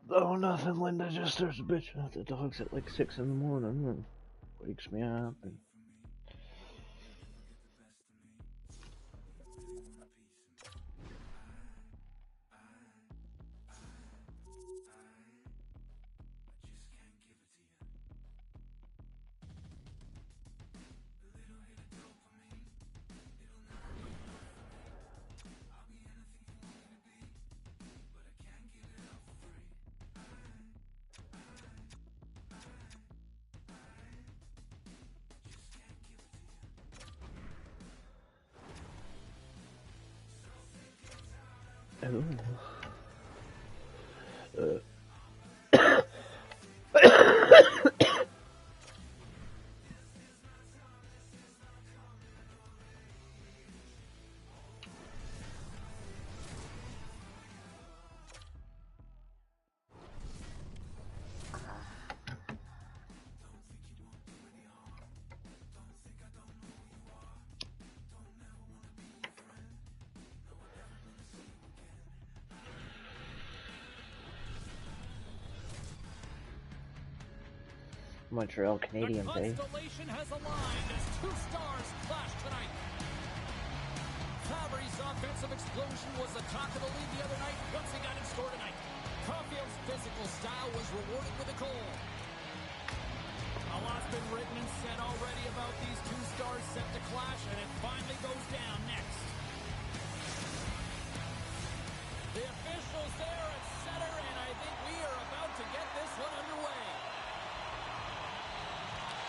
Oh, nothing. Linda just starts bitching at the dogs at like 6 in the morning and wakes me up. And Montreal Canadiens, eh? Constellation has aligned as two stars clash tonight. Fabry's offensive explosion was the talk of the league the other night once he got in score tonight. Caulfield's physical style was rewarded with a goal. A lot's been written and said already about these two stars set to clash, and it finally goes down next. The officials there at center, and I think we are about to get this one underway.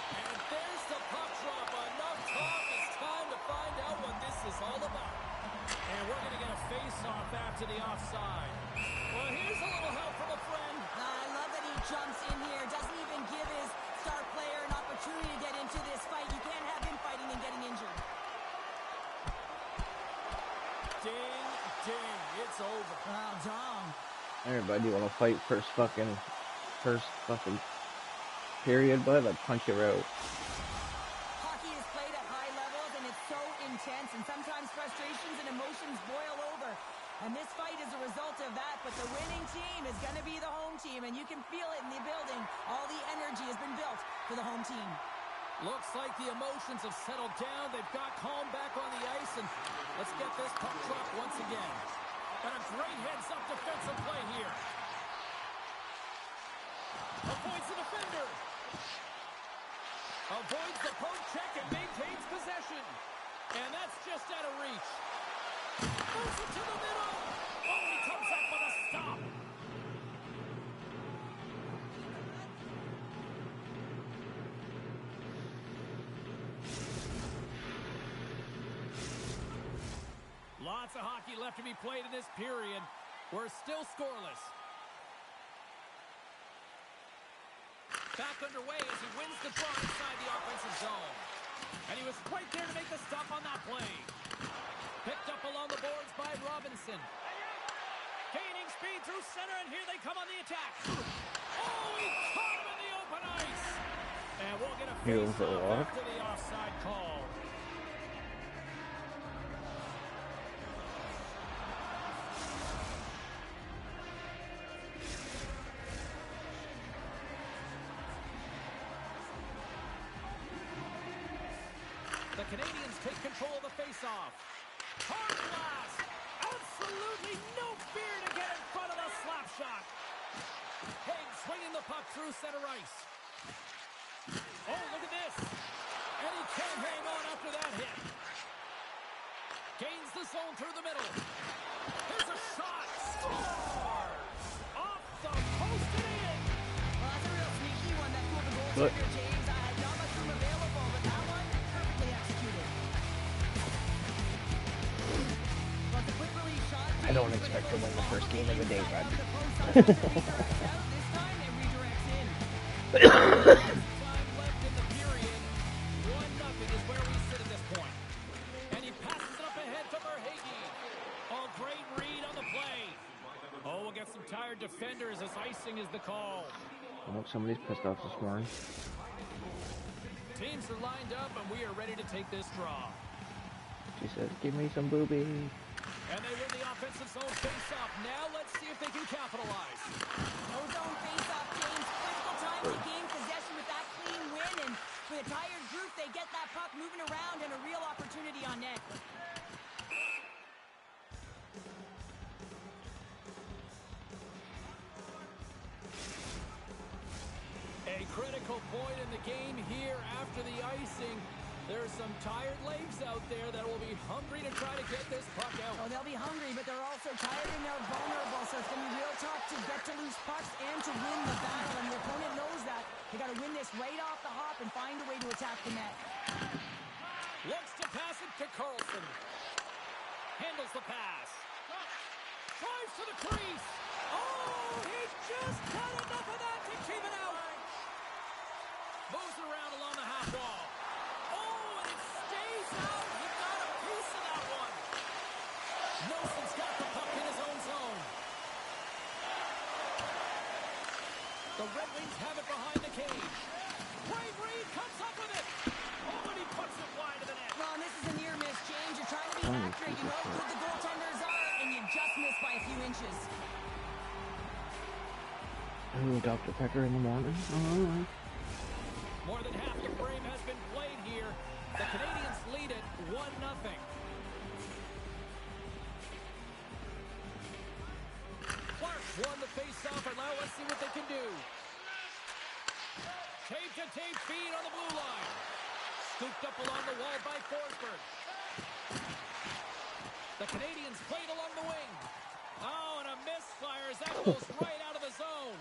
And there's the puck drop. Enough talk. It's time to find out what this is all about. And we're going to get a face-off after the offside. Well, here's a little help from a friend. I love that he jumps in here. Doesn't even give his star player an opportunity to get into this fight. You can't have him fighting and getting injured. Ding, ding. It's over. Wow, Dom. Everybody want to fight first fucking period, but I punch you out. Hockey is played at high levels, and it's so intense, and sometimes frustrations and emotions boil over. And this fight is a result of that, but the winning team is going to be the home team, and you can feel it in the building. All the energy has been built for the home team. Looks like the emotions have settled down. They've got calm back on the ice, and let's get this puck drop once again. And a great heads-up defensive play here. Avoids the defender. Avoids the poke check and maintains possession. And that's just out of reach. Moves it to the middle. Oh, he comes up with a stop. Lots of hockey left to be played in this period. We're still scoreless. Back underway as he wins the draw inside the offensive zone. And he was right there to make the stop on that play. Picked up along the boards by Robinson. Gaining speed through center, and here they come on the attack. Oh, he caught him in the open ice. And we'll get a face-off after the offside call. The Canadians take control of the face-off. Hard blast! Absolutely no fear to get in front of the slap shot. Haig swinging the puck through center ice. Oh, look at this. And he can't hang on after that hit. Gains the zone through the middle. Here's a shot. Scores! Off the post and in. Well, that's a real sneaky one that pulled the goaltender, James. I had not much room available, but that one, perfectly executed. Well, the quick release shot. I don't expect to win the first game of the day, bud. This time it redirects in. Time left in the period. 1-0 is where we sit at this point. And he passes it up ahead to Verhaeghe. Oh, great read on the play. Oh, we'll get some tired defenders as icing is the call. Oh, somebody's pissed off this morning. Teams are lined up, and we are ready to take this draw. She says, give me some boobies. And they win the offensive zone face-off. Now let's see if they can capitalize. That was a moving around and a real opportunity on net. A critical point in the game here after the icing. There's some tired legs out there that will be hungry to try to get this puck out. Oh, they'll be hungry, but they're also tired and they're vulnerable, so it's going to be real tough to get to loose pucks and to win the battle, and the opponent knows that. They got to win this right off the hop and find a way to attack the net. Looks to pass it to Carlson. Handles the pass. Drives to the crease. Oh, he just got enough of that to keep it out. Moves it around along the half wall. Oh, and it stays out. He got a piece of that one. Nelson's got the puck in his own zone. The Red Wings have it behind the cage. Brave Reed comes up with it. Oh, and he puts it wide of the net. Well, and this is a near miss, James. You're trying to be accurate. You know how good the goaltenders are, and you just miss by a few inches. Ooh, Dr. Pepper in the morning. Alright. More than half the frame has been played here. The Canadians lead it 1-0. Clark won the face-off, and now let's see what they can do. Tape-to-tape feed on the blue line. Scooped up along the wall by Forsberg. The Canadians played along the wing. Oh, and a misfire as that goes right out of the zone.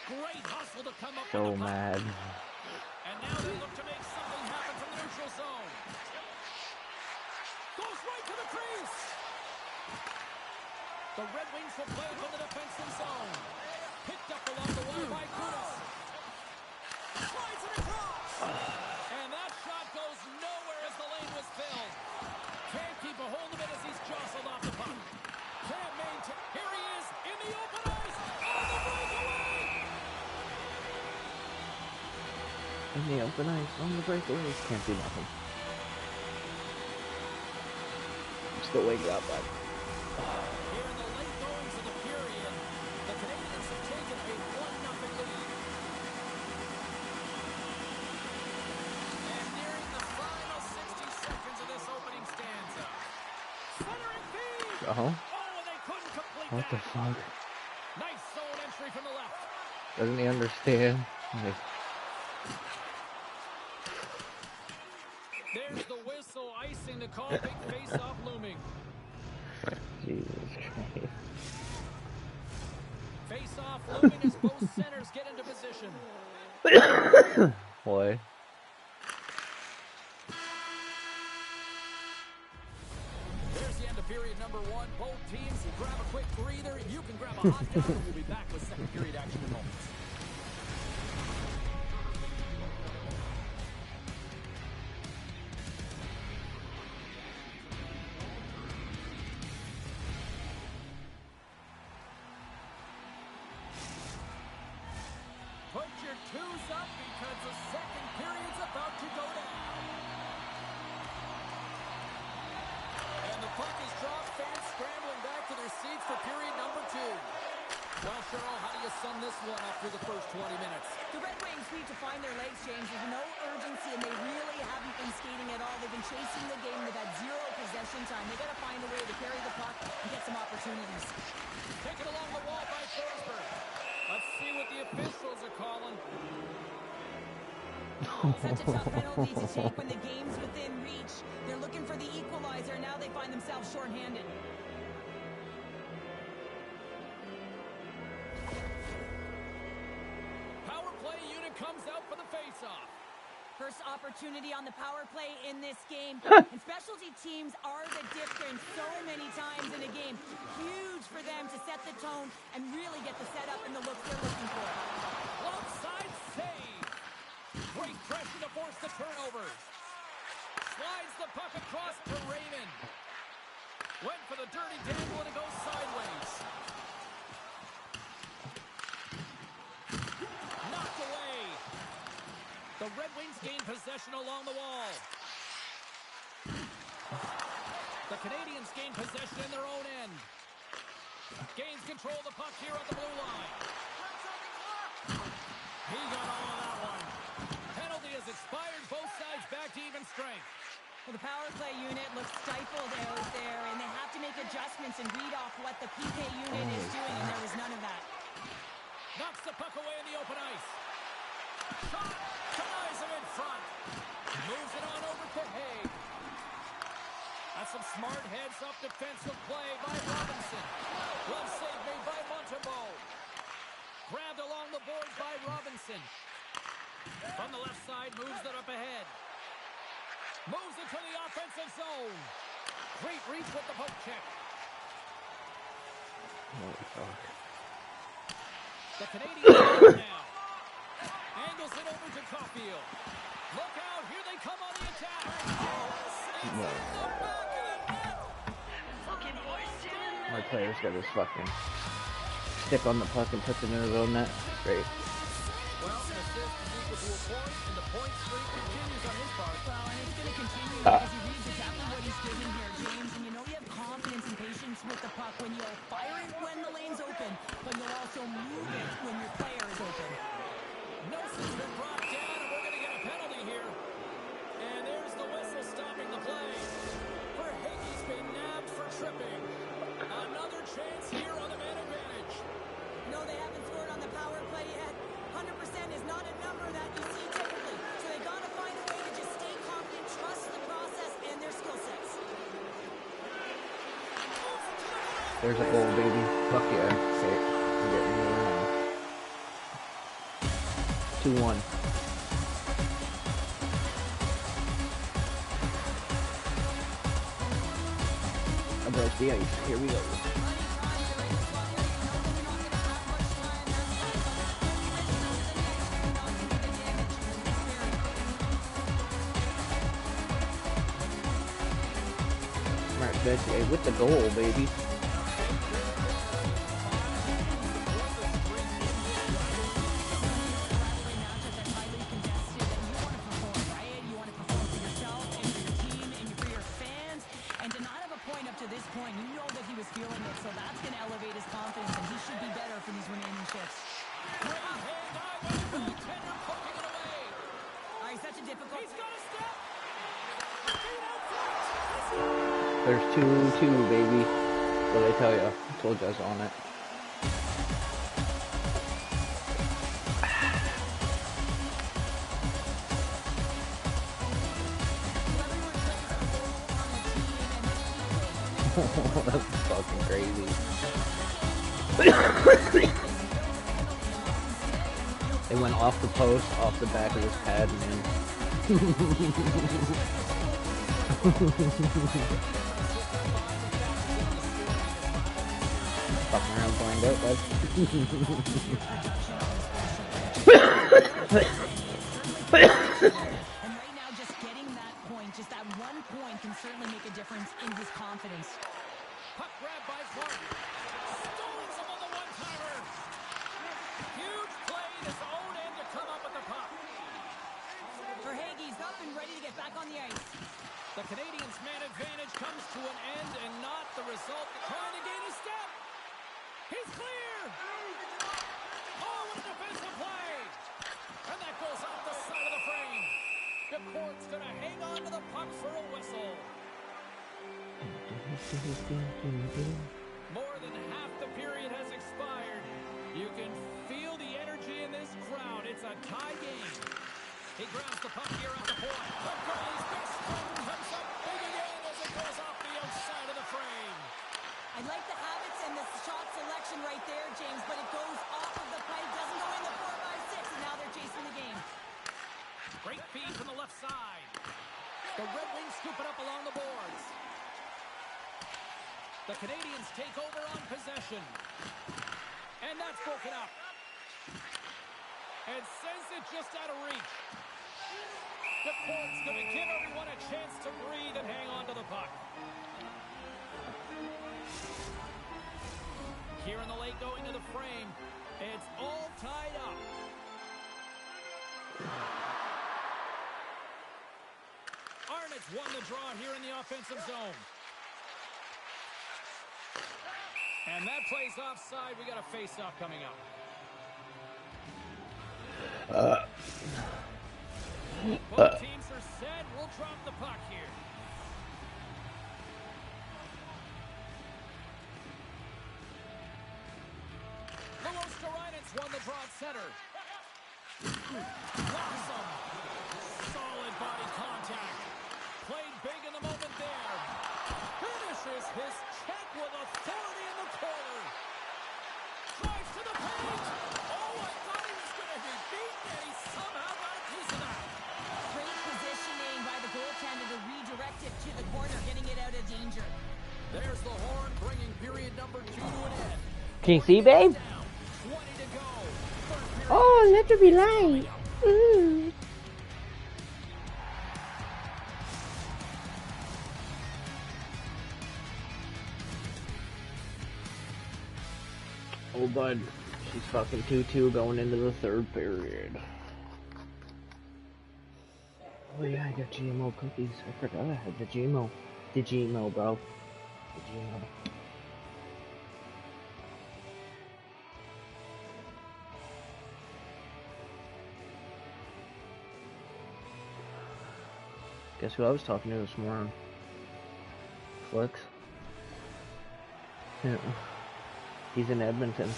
Great hustle to come up with So the puck. mad. And now they look to make something happen from the neutral zone. Goes right to the crease. The Red Wings will play from the defensive zone. Picked up along the wall by Kudas. Slides it across. And that shot goes nowhere as the lane was filled. Can't keep a hold of it as he's jostled off the puck. Can't maintain. Here he is in the open ice. On the breakaway. In the open ice, on the breakaway, can't do nothing. I'm still waking up, but... Here in the late goings of the period, the Canadians have taken a 1-0 lead. And nearing the final 60 seconds of this opening stanza. Centering feed! Oh? Oh, and they couldn't complete What that. the fuck? Nice zone entry from the left. Doesn't he understand? Like, There's the whistle, icing the call, big face-off looming. Jesus Christ. Face-off looming as both centers get into position. Boy. There's the end of period number 1. Both teams grab a quick breather. You can grab a hot dog, and we'll be back with second period action in moments. Put your twos up because the second period's about to go down. And the puck is dropped. Fans scrambling back to their seats for period number 2. Well, Cheryl, how do you sum this one up through the first 20 minutes? The Red Wings need to find their legs, James. There's no urgency, and they really haven't been skating at all. They've been chasing the game. They've had zero possession time. They got to find a way to carry the puck and get some opportunities. Taken along the wall by Forsberg. Let's see what the officials are calling. Such a tough penalty to take when the game's within reach. They're looking for the equalizer, and now they find themselves shorthanded. Power play unit comes out for the face-off. First opportunity on the power play in this game. And specialty teams are the difference so many times in a game. Huge for them to set the tone and really get the setup and the looks they're looking for. Onside save. Great pressure to force the turnover. Slides the puck across to Raymond. Went for the dirty dangle and it goes sideways. Knocked away. The Red Wings gain possession along the wall. The Canadians gain possession in their own end. Gains control of the puck here at the blue line. He got all of that one. Penalty as expired. Both sides back to even strength. Well, the power play unit looks stifled out there, and they have to make adjustments and read off what the PK unit is doing, and there was none of that. Knocks the puck away in the open ice. Shot! Ties him in front. Moves it on over to Haig. That's some smart heads-up defensive play by Robinson. Glove save made by Montembeault. Grabbed along the boards by Robinson. From the left side, moves it up ahead. Moves it to the offensive zone. Great reach with the poke check. Holy fuck. The Canadians now. Angles it over to Caulfield. Look out, here they come on the attack. My player's got his fucking stick on the puck and puts it in his own net. Great. Well, an assist is equal to a point, and the point streak continues on his part. Well, and it's going to continue because he reads exactly what he's doing here, James. And you know you have confidence and patience with the puck when you'll fire it when the lane's open, but you'll also move it when your player is open. Nelson's been brought down, and we're going to get a penalty here. And there's the whistle stopping the play. Verhaeghe's been nabbed for tripping. Another chance here on the man advantage. No, they haven't scored on the power play yet. 100% is not a number that you see typically. So they got to find a way to just stay confident, trust the process and their skill sets. There's a goal, baby. Fuck yeah. Okay, I'm getting it now. 2-1. Above the ice. Here we go. Mark Bettier with the goal, baby. There's 2-2, baby. What did I tell you? I told you I was on it. That's fucking crazy. They went off the post, off the back of his pad, man. Fucking around playing out, bud. And right now, just getting that point, just that 1 point can certainly make a difference in his confidence. Puck grab by Clark. Stones him on the one-timer. Huge play in his own end to come up with the puck. Verhaeghe's up and ready to get back on the ice. The Canadiens' man advantage comes to an end and not the result. Trying to gain a step. He's clear. Oh, what a defensive play. And that goes off the side of the frame. The court's going to hang on to the puck for a whistle. More than half the period has expired. You can feel the energy in this crowd. It's a tie game. He grabs the puck here at the point. The goalie's best friend comes up big again as it goes off the outside of the frame. I like the habits and the shot selection right there, James, but it goes off of the pipe, doesn't go in the 4-by-6, and now they're chasing the game. Great feed from the left side. The Red Wings scoop it up along the boards. The Canadiens take over on possession. And that's broken up. And sends it just out of reach. The court's going to give everyone a chance to breathe and hang on to the puck. Here in the late going to the frame, it's all tied up. Arnott's won the draw here in the offensive zone. And that plays offside. We got a face-off coming up. Both teams are set. We'll drop the puck here. Won the draw at center. Awesome. Solid body contact. Played big in the moment there. Finishes his check with authority in the corner. Drives to the paint. Oh, I thought he was going to be beaten, and he somehow got a piece of that. Great positioning by the goaltender to redirect it to the corner, getting it out of danger. There's the horn, bringing period number 2 to an end. Can you see, babe? Oh, let there be light. Ooh. Oh, bud. She's fucking 2-2 going into the third period. Oh, yeah, I got GMO cookies. I forgot I had the GMO. The GMO, bro. The GMO. Guess who I was talking to this morning? Flex. Yeah. He's in Edmonton.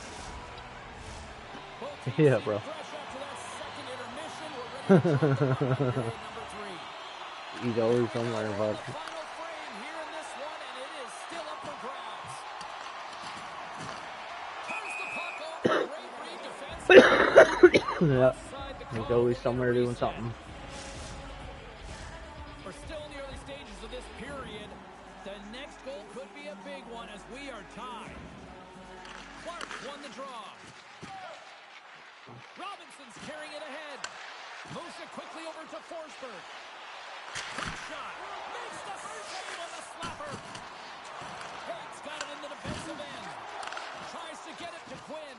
Yeah, bro. He's always somewhere, but... Yeah. He's always somewhere doing something. We're still in the early stages of this period. The next goal could be a big one as we are tied. Clark won the draw. Robinson's carrying it ahead. Moves it quickly over to Forsberg. Quick shot. Makes the save on the slapper. Haig's got it in the defensive end. Tries to get it to Quinn.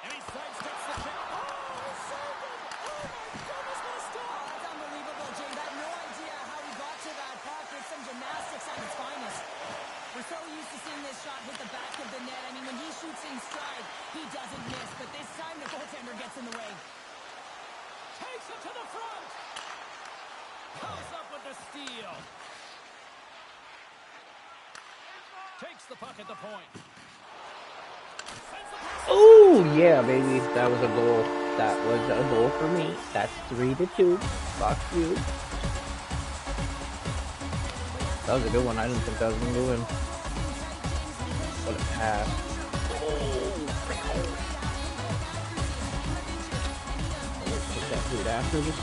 And he sidesteps the check. Oh, so good. Oh, my goodness, what a stop. That's unbelievable, James. I have no idea how he got to that puck. It's some gymnastics at its finest. We're so used to seeing this shot hit the back of the net. I mean, when he shoots in stride, he doesn't miss. But this time, the goaltender gets in the way. Takes it to the front. Comes up with the steal. Takes the puck at the point. Oh, yeah, baby. That was a goal. That was a goal for me. That's 3-2. Fuck you. That was a good one. I didn't think that was going to go in. What a pass. Put that dude after this.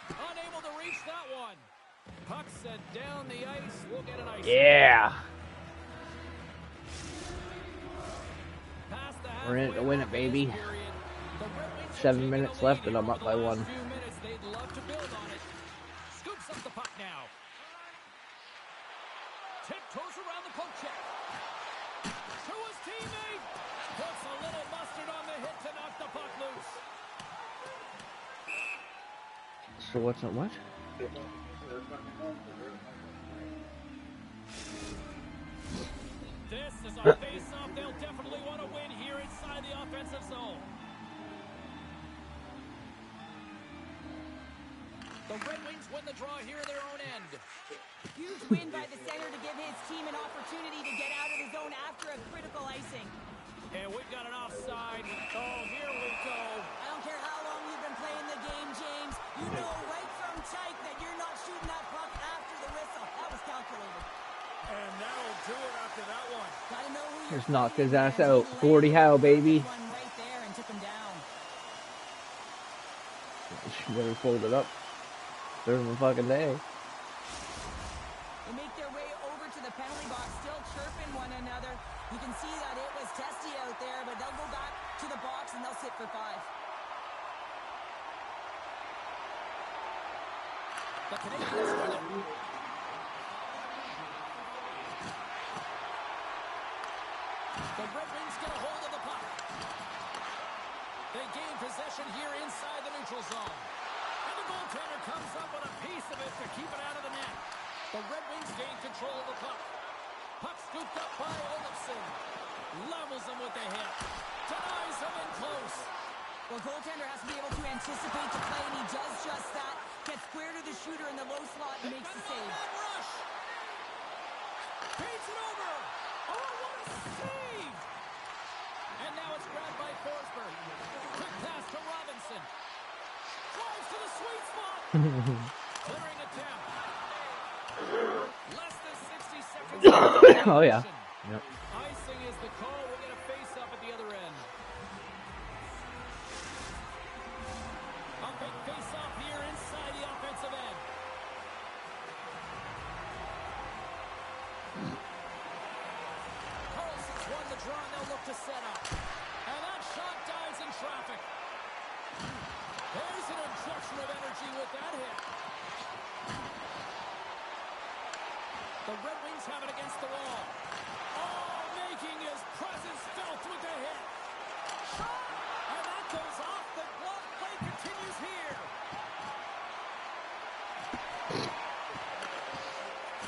Unable to reach that one. Puck set down the ice. We'll get an ice. Yeah. We're in it to win it, baby. 7 minutes left and I'm up by 1. They'd love to build on it. Scoops up the puck now. Tiptoes around the poke check. To his teammate. Puts a little mustard on the hit to knock the puck loose. So what's up, what? This is a face-off they'll definitely want to win here inside the offensive zone. The The Red Wings win the draw here in their own end. Huge win by the center to give his team an opportunity to get out of the zone after a critical icing. And we've got an offside. Oh, here we go. I don't care how long you've been playing the game, James. You know right from Tyke that you're not shooting that puck after the whistle. That was calculated. And that'll do it after that one. Gotta know who you're Just knocked his fighting, ass man. out. He 40 landed how, the baby. perfect one right there and took him down. Never folded up. Serve him a fucking day. They make their way over to the penalty box, still chirping one another. You can see that it was testy out there, but they'll go back to the box and they'll sit for 5. The Canadians win it. The Red Wings get a hold of the puck. They gain possession here inside the neutral zone. And the goaltender comes up with a piece of it to keep it out of the net. The Red Wings gain control of the puck. Puck scooped up by Olofsson. Levels him with the hit. Denies him in close. Well, goaltender has to be able to anticipate the play, and he does just that. Gets square to the shooter in the low slot and makes the save. Rush. Paints it over. Oh, what a save! And now it's grabbed by Forsberg. Quick pass to Robinson. Drives to the sweet spot. Clearing attempt. Less than 60 seconds. Oh, yeah. Yep. Icing is the call. We'll get a face-up at the other end. A big face-off here inside the offensive end. Carlson's won the draw, and they'll look to set up. And that shot dives in traffic. There's an injection of energy with that hit. The Red Wings have it against the wall. Oh, making his presence felt with the hit. Shot! And that goes off the glove. Play continues here.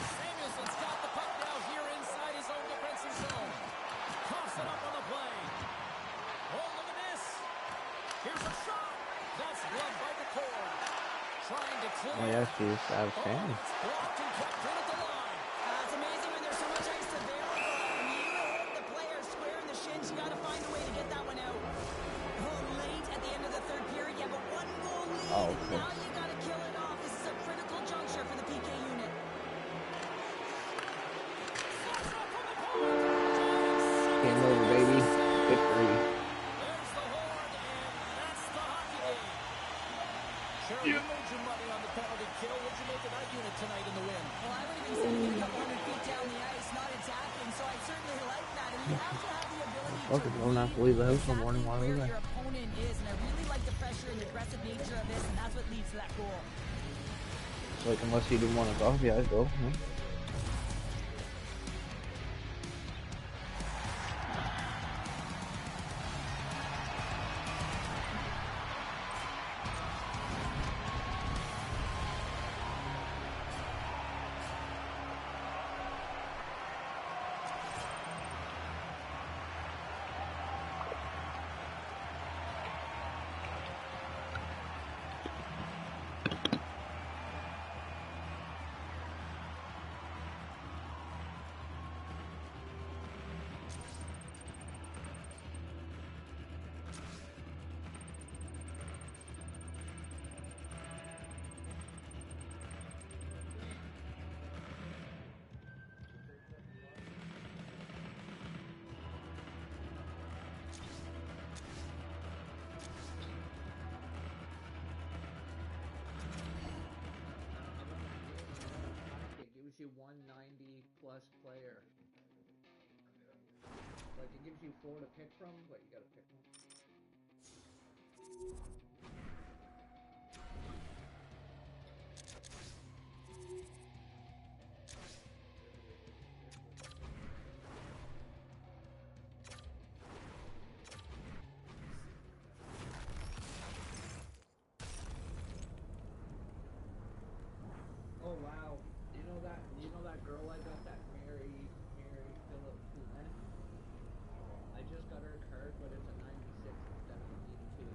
Samuelson's got the puck now here inside his own defensive zone. Toss it up on the play. Oh, look at this. Here's a shot. That's gloved by the cord. Trying to clear. Oh, yeah, she's outstanding. It's blocked and kept in at the line. It's amazing when there's so much ice available. When you hit the player square in the shins, you got to find a way to get that one out. Oh, late at the end of the third period, you have a 1-goal lead. Oh, okay. Now you got to kill it off. This is a critical juncture for the PK unit. Game over, baby. Victory. There's the horn, and that's the hockey game. Sure, you made your money on the penalty kill. What'd you make of that unit tonight in the win? Well, I would have been sending it a couple hundred feet down the ice, not attacking, so I certainly like that. And you have to have the ability Fuck it, don't have to leave the house in the morning while where we're there. your opponent is, and I really like the pressure and the aggressive nature of this, and that's what leads to that goal. Like, unless you didn't want to coffee, I'd go. Yeah. You 190 plus player. Like, it gives you 4 to pick from, but you gotta pick one. Oh wow. You know that girl I got, that Mary Phillip Flynn? I just got her card, but it's a 96 instead of an 82.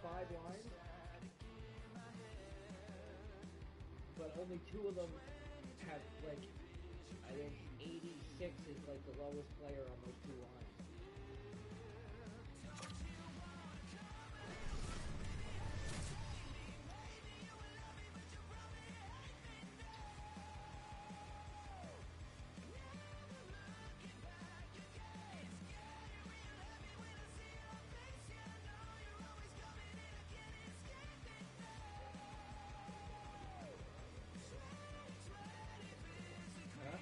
5 lines, but only 2 of them have, like, I think 86 is like the lowest player on those 2 lines. Huh?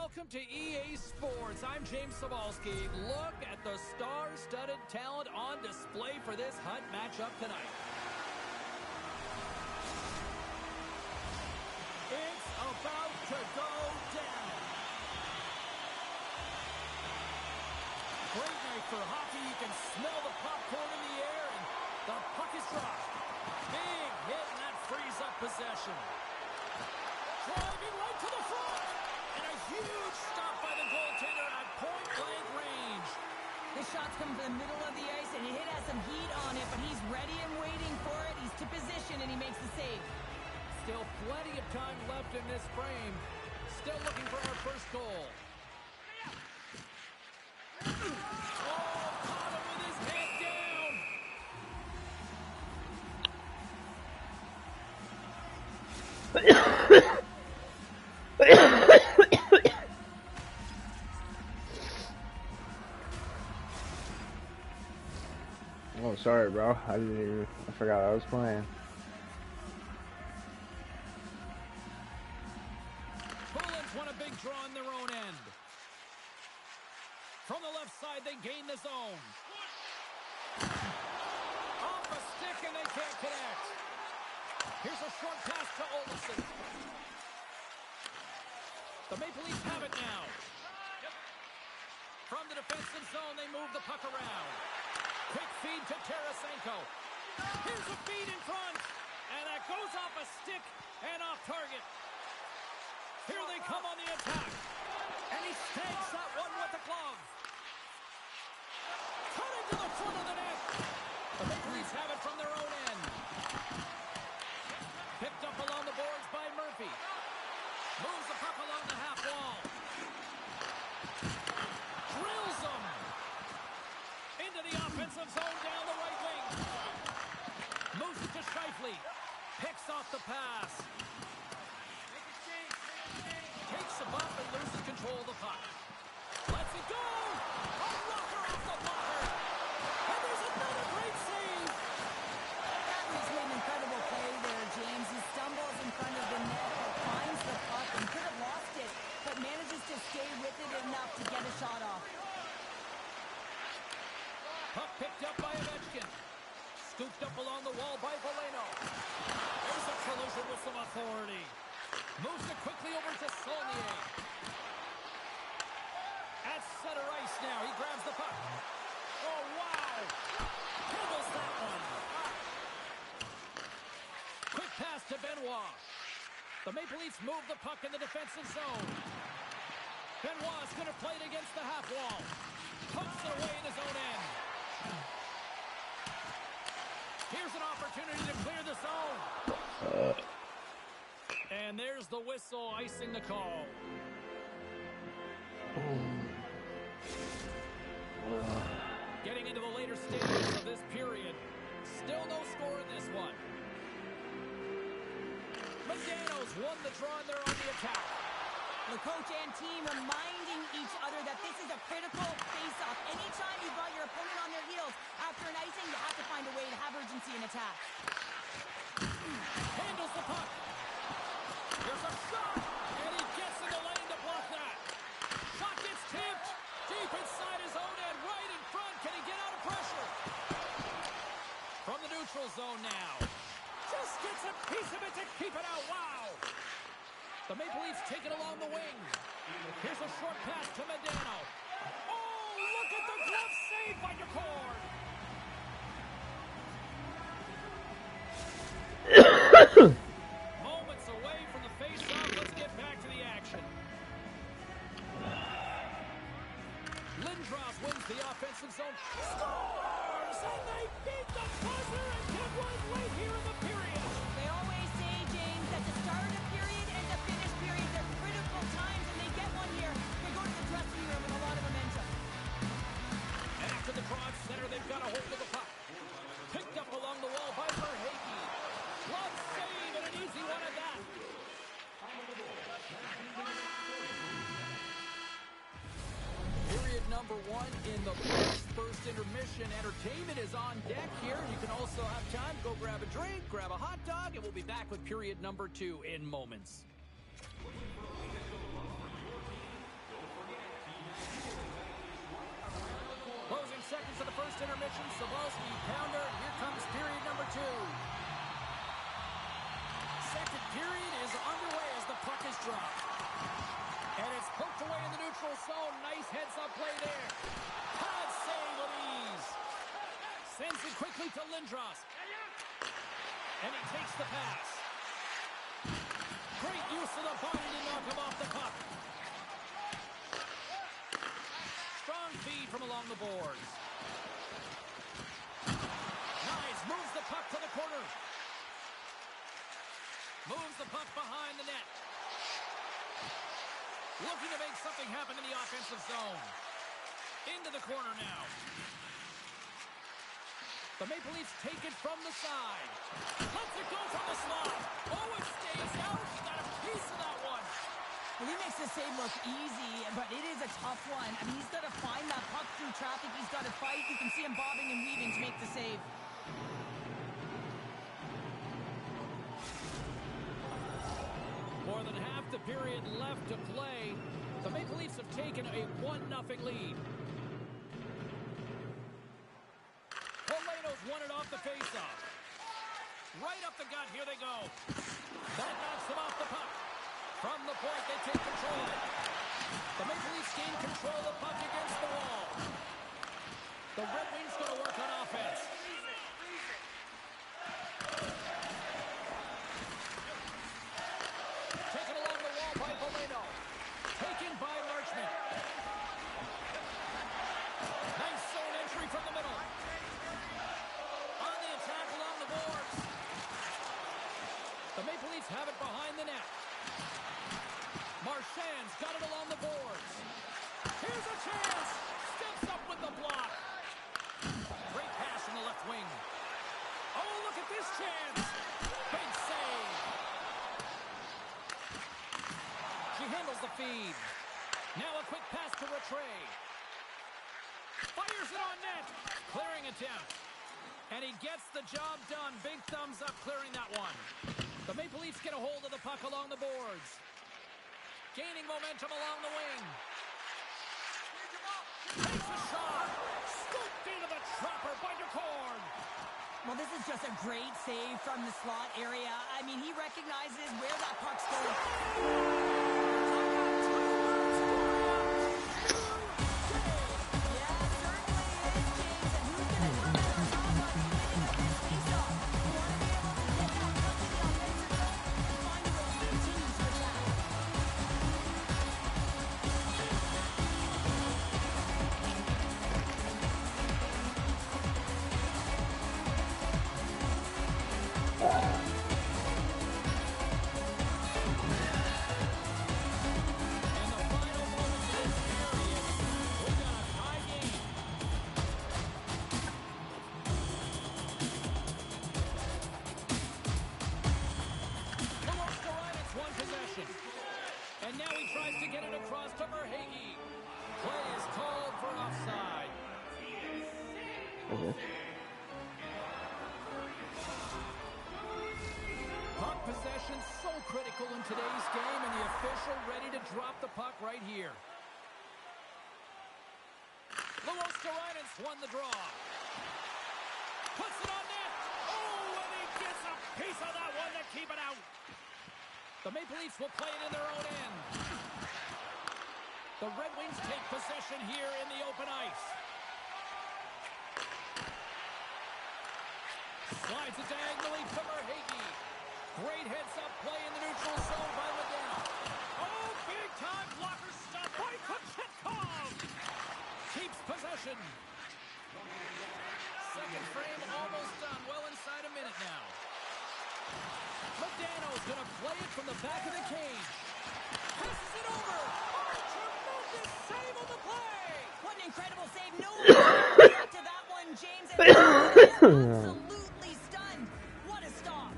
Welcome to EA Sports. I'm James Sabalski. Look at the star-studded talent on display for this Hunt matchup tonight. It's about to go down. Great night for hockey. You can smell the popcorn in the air, and the puck is dropped. Big hit, and that frees up possession. Driving right to the front. And a huge stop by the goaltender at point-blank range. The shot's come from the middle of the ice, and the hit has some heat on it, but he's ready and waiting for it. He's to position, and he makes the save. Still plenty of time left in this frame. Still looking for our first goal. Oh, caught him with his head down. Oh, sorry, bro. I forgot I was playing. Bruins won a big draw on their own end. From the left side, they gain the zone. Off a stick, and they can't connect. Here's a short pass to Olsen. The Maple Leafs have it now. From the defensive zone, they move the puck around. Quick feed to Tarasenko. Here's a feed in front. And that goes off a stick and off target. Here they come on the attack. And he snags that one with the glove. Cut into the front of the net. The Maple Leafs have it from their own end. Picked up along the boards by Murphy. Moves the puck along the half wall. Drills them. Into the offensive zone down the right wing. Moves it to Scheifele. Picks off the pass. Takes a bump and loses control of the puck. Lets it go. A rocker off the blocker. And there's another great save. He's made an incredible play there, James. He stumbles in front of the net, but finds the puck and could have lost it, but manages to stay with it enough to get a shot off. Puck picked up by Ovechkin. Scooped up along the wall by Valeno. There's a collision with some authority. Moves it quickly over to Saulnier. At center ice now. He grabs the puck. Oh, wow. Handles that one. Quick pass to Benoit. The Maple Leafs move the puck in the defensive zone. Benoit's going to play it against the half wall. Pumps it away in his own end. Here's an opportunity to clear the zone. And there's the whistle icing the call. Getting into the later stages of this period. Still no score in this one. Medano's won the draw and they're on the attack. The coach and team reminding each other that this is a critical face-off. Anytime you've got your opponent on their heels after an icing, you have to find a way to have urgency in attack. Handles the puck. There's a shot, and he gets in the lane to block that. Shot gets tipped. Deep inside his own end, right in front. Can he get out of pressure? From the neutral zone now. Just gets a piece of it to keep it out. Wow. The Maple Leafs take it along the wing. Here's a short pass to Medano. Oh, look at the glove save by Decord. Moments away from the face-off. Let's get back to the action. Lindros wins the offensive zone. Scores! And they beat the buzzer and get one late here in the period. They always say, James, that the start of the period and the finish period are critical times, and they get one here. They go to the dressing room with a lot of momentum. And after the draw at center, they've got a hold of the puck. Picked up along the wall by Verhaeghe. Glove save and an easy one at that. Period number one in the first intermission. Entertainment is on deck here. You can also have time. Go grab a drink, grab a hot dog, and we'll be back with period number two in moments. seconds of the first intermission. Sobolski, pounder. Here comes period number 2. Second period is underway as the puck is dropped. And it's poked away in the neutral zone. Nice heads-up play there. Pad save with ease. Sends it quickly to Lindros. And he takes the pass. Great use of the body to knock him off the puck. Strong feed from along the boards. Nice. Moves the puck to the corner. Moves the puck behind the net. Looking to make something happen in the offensive zone. Into the corner now. The Maple Leafs take it from the side. Lets it go from the slot. Oh, it stays out. He got a piece of that one. Well, he makes the save look easy, but it is a tough one. I mean, he's got to find that puck through traffic. He's got to fight. You can see him bobbing and weaving to make the save. More than half the period left to play. The Maple Leafs have taken a 1-0 lead. Poleto's won it off the faceoff. Right up the gut, here they go. That knocks them off the puck. From the point, they take control. The Maple Leafs gain control of the puck against the wall. The Red Wings going to work on offense. Taken along the wall by Poleto. Taken by Marchment. Nice zone entry from the middle. On the attack along the boards. The Maple Leafs have it behind the net. Marchand's got it along the boards. Here's a chance. Steps up with the block. Great pass from the left wing. Oh, look at this chance. Big save. She handles the feed. Now a quick pass to Rattray. Fires it on net. Clearing attempt. And he gets the job done. Big thumbs up clearing that one. The Maple Leafs get a hold of the puck along the boards. Gaining momentum along the wing. Takes a shot. Scooped into the trapper by DeCorn. Well, this is just a great save from the slot area. I mean, he recognizes where that puck's going. And now he tries to get it across to Verhaeghe. Play is called for offside. Okay. Puck possession so critical in today's game, and the official ready to drop the puck right here. Luosterainen's won the draw. Puts it on net. Oh, and he gets a piece of that one to keep it out. The Maple Leafs will play it in their own end. The Red Wings take possession here in the open ice. Slides it diagonally to Verhaeghe. Great heads-up play in the neutral zone by Modano. Oh, big-time blocker stop by Kochetkov. Keeps possession. Second frame almost done. Well inside a minute now. Modano's going to play it from the back of the cage. Passes it over. Oh, tremendous save on the play. What an incredible save. No one got to that one, James. And absolutely stunned. What a stop.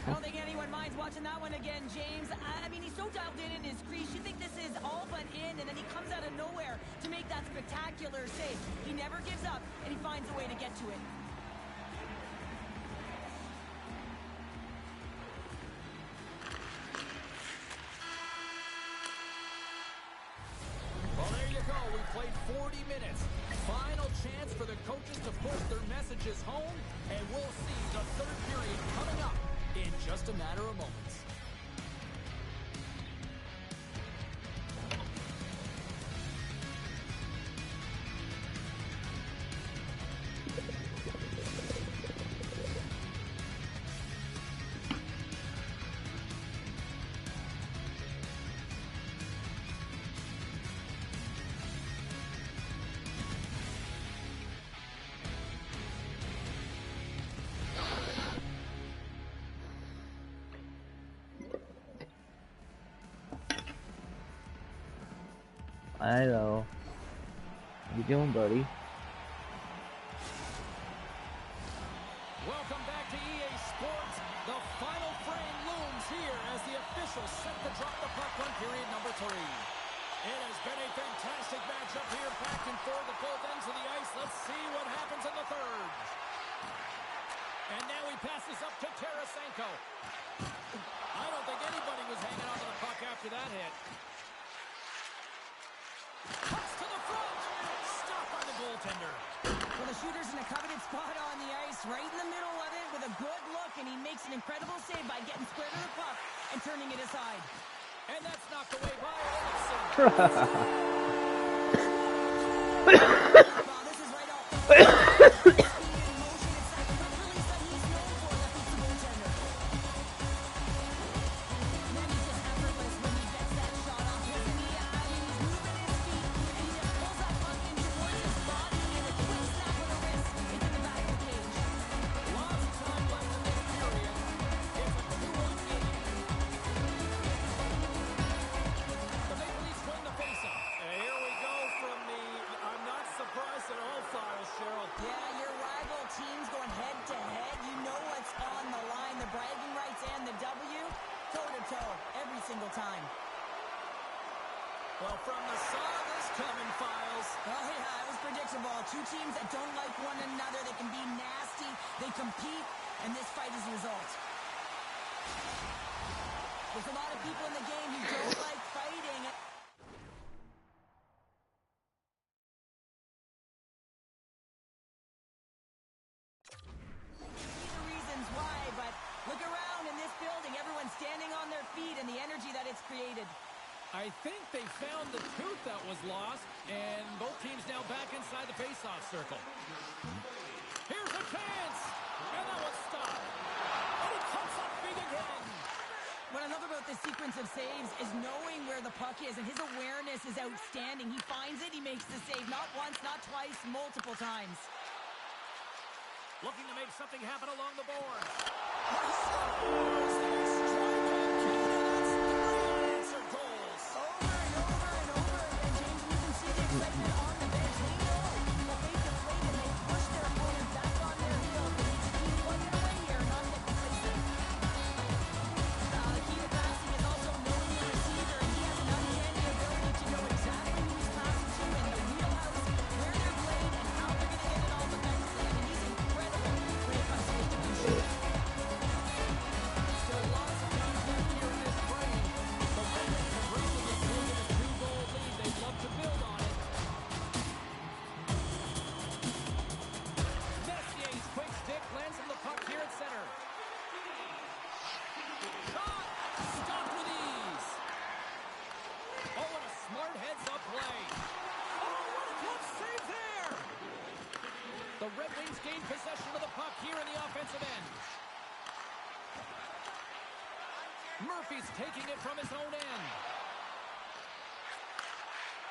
I don't think anyone minds watching that one again, James. I mean, he's so dialed in his crease. You think this is all but in, and then he comes out of nowhere to make that spectacular save. He never gives up, and he finds a way to get to it. Well, there you go. We played 40 minutes. Final chance for the coaches to push their messages home, and we'll see the third period coming up in just a matter of moments. Hello. How you doing, buddy? Welcome back to EA Sports. The final frame looms here as the officials set to drop the puck on period number 3. It has been a fantastic matchup here, back and forth at both ends of the ice. Let's see what happens in the third. And now he passes up to Tarasenko. I don't think anybody was hanging on to the puck after that hit. Cuts to the front. Stop by the goaltender. Well, the shooter's in a coveted spot on the ice, right in the middle of it with a good look, and he makes an incredible save by getting square to the puck and turning it aside. And that's knocked away by Olsen. Well, this is right off the speed and motion. It's that quick release that he's known for that beats the goaltender. And then he's just effortless when he gets that shot off, isn't he? I mean, he's moving his feet, and he just pulls that puck in towards his body, and a quick snap of the wrist into the back of the cage. Lots of time left in this period. It's a 2-1 game. The Maple Leafs win the faceoff. Here we go from the I'm not surprised at all files, Cheryl. Yeah, your rival teams going head-to-head. You know what's on the line, the bragging rights and the W, toe-to-toe, every single time. Well, from the saw this coming, Files. Oh, yeah, it was predictable. Two teams that don't like one another. They can be nasty. They compete, and this fight is a result. There's a lot of people in the game who don't like fighting. See the reasons why, but look around in this building. Everyone's standing on their feet and the energy that it's created. I think they found the tooth that was lost, and both teams now back inside the faceoff circle. Here's a chance, and that was stopped. And he cuts up big again. What I love about this sequence of saves is knowing where the puck is, and his awareness is outstanding. He finds it, he makes the save, not once, not twice, multiple times. Looking to make something happen along the boards. Unanswered goals. Over and over and over again, James, you can see the excitement on the bench. They know that they deflate and they push their opponent back on their heels. They need to keep plugging away here and not get complacent. The key to passing is also knowing your receiver, and he has an uncanny ability to know exactly who he's passing to in the wheelhouse, where they're playing, and how they're going to get it off effectively. I mean, he's incredible when it comes to distribution. Still lots of time left here in this frame. The Red Wings have recently taken a 2-goal lead. They'd love to build on it. Messier's quick stick lands him the puck here at center. Shot! Stopped with ease. Oh, what a smart heads-up play. Oh, what a glove save there! The Red Wings gain possession of the puck here in the offensive end. Murphy's taking it from his own end.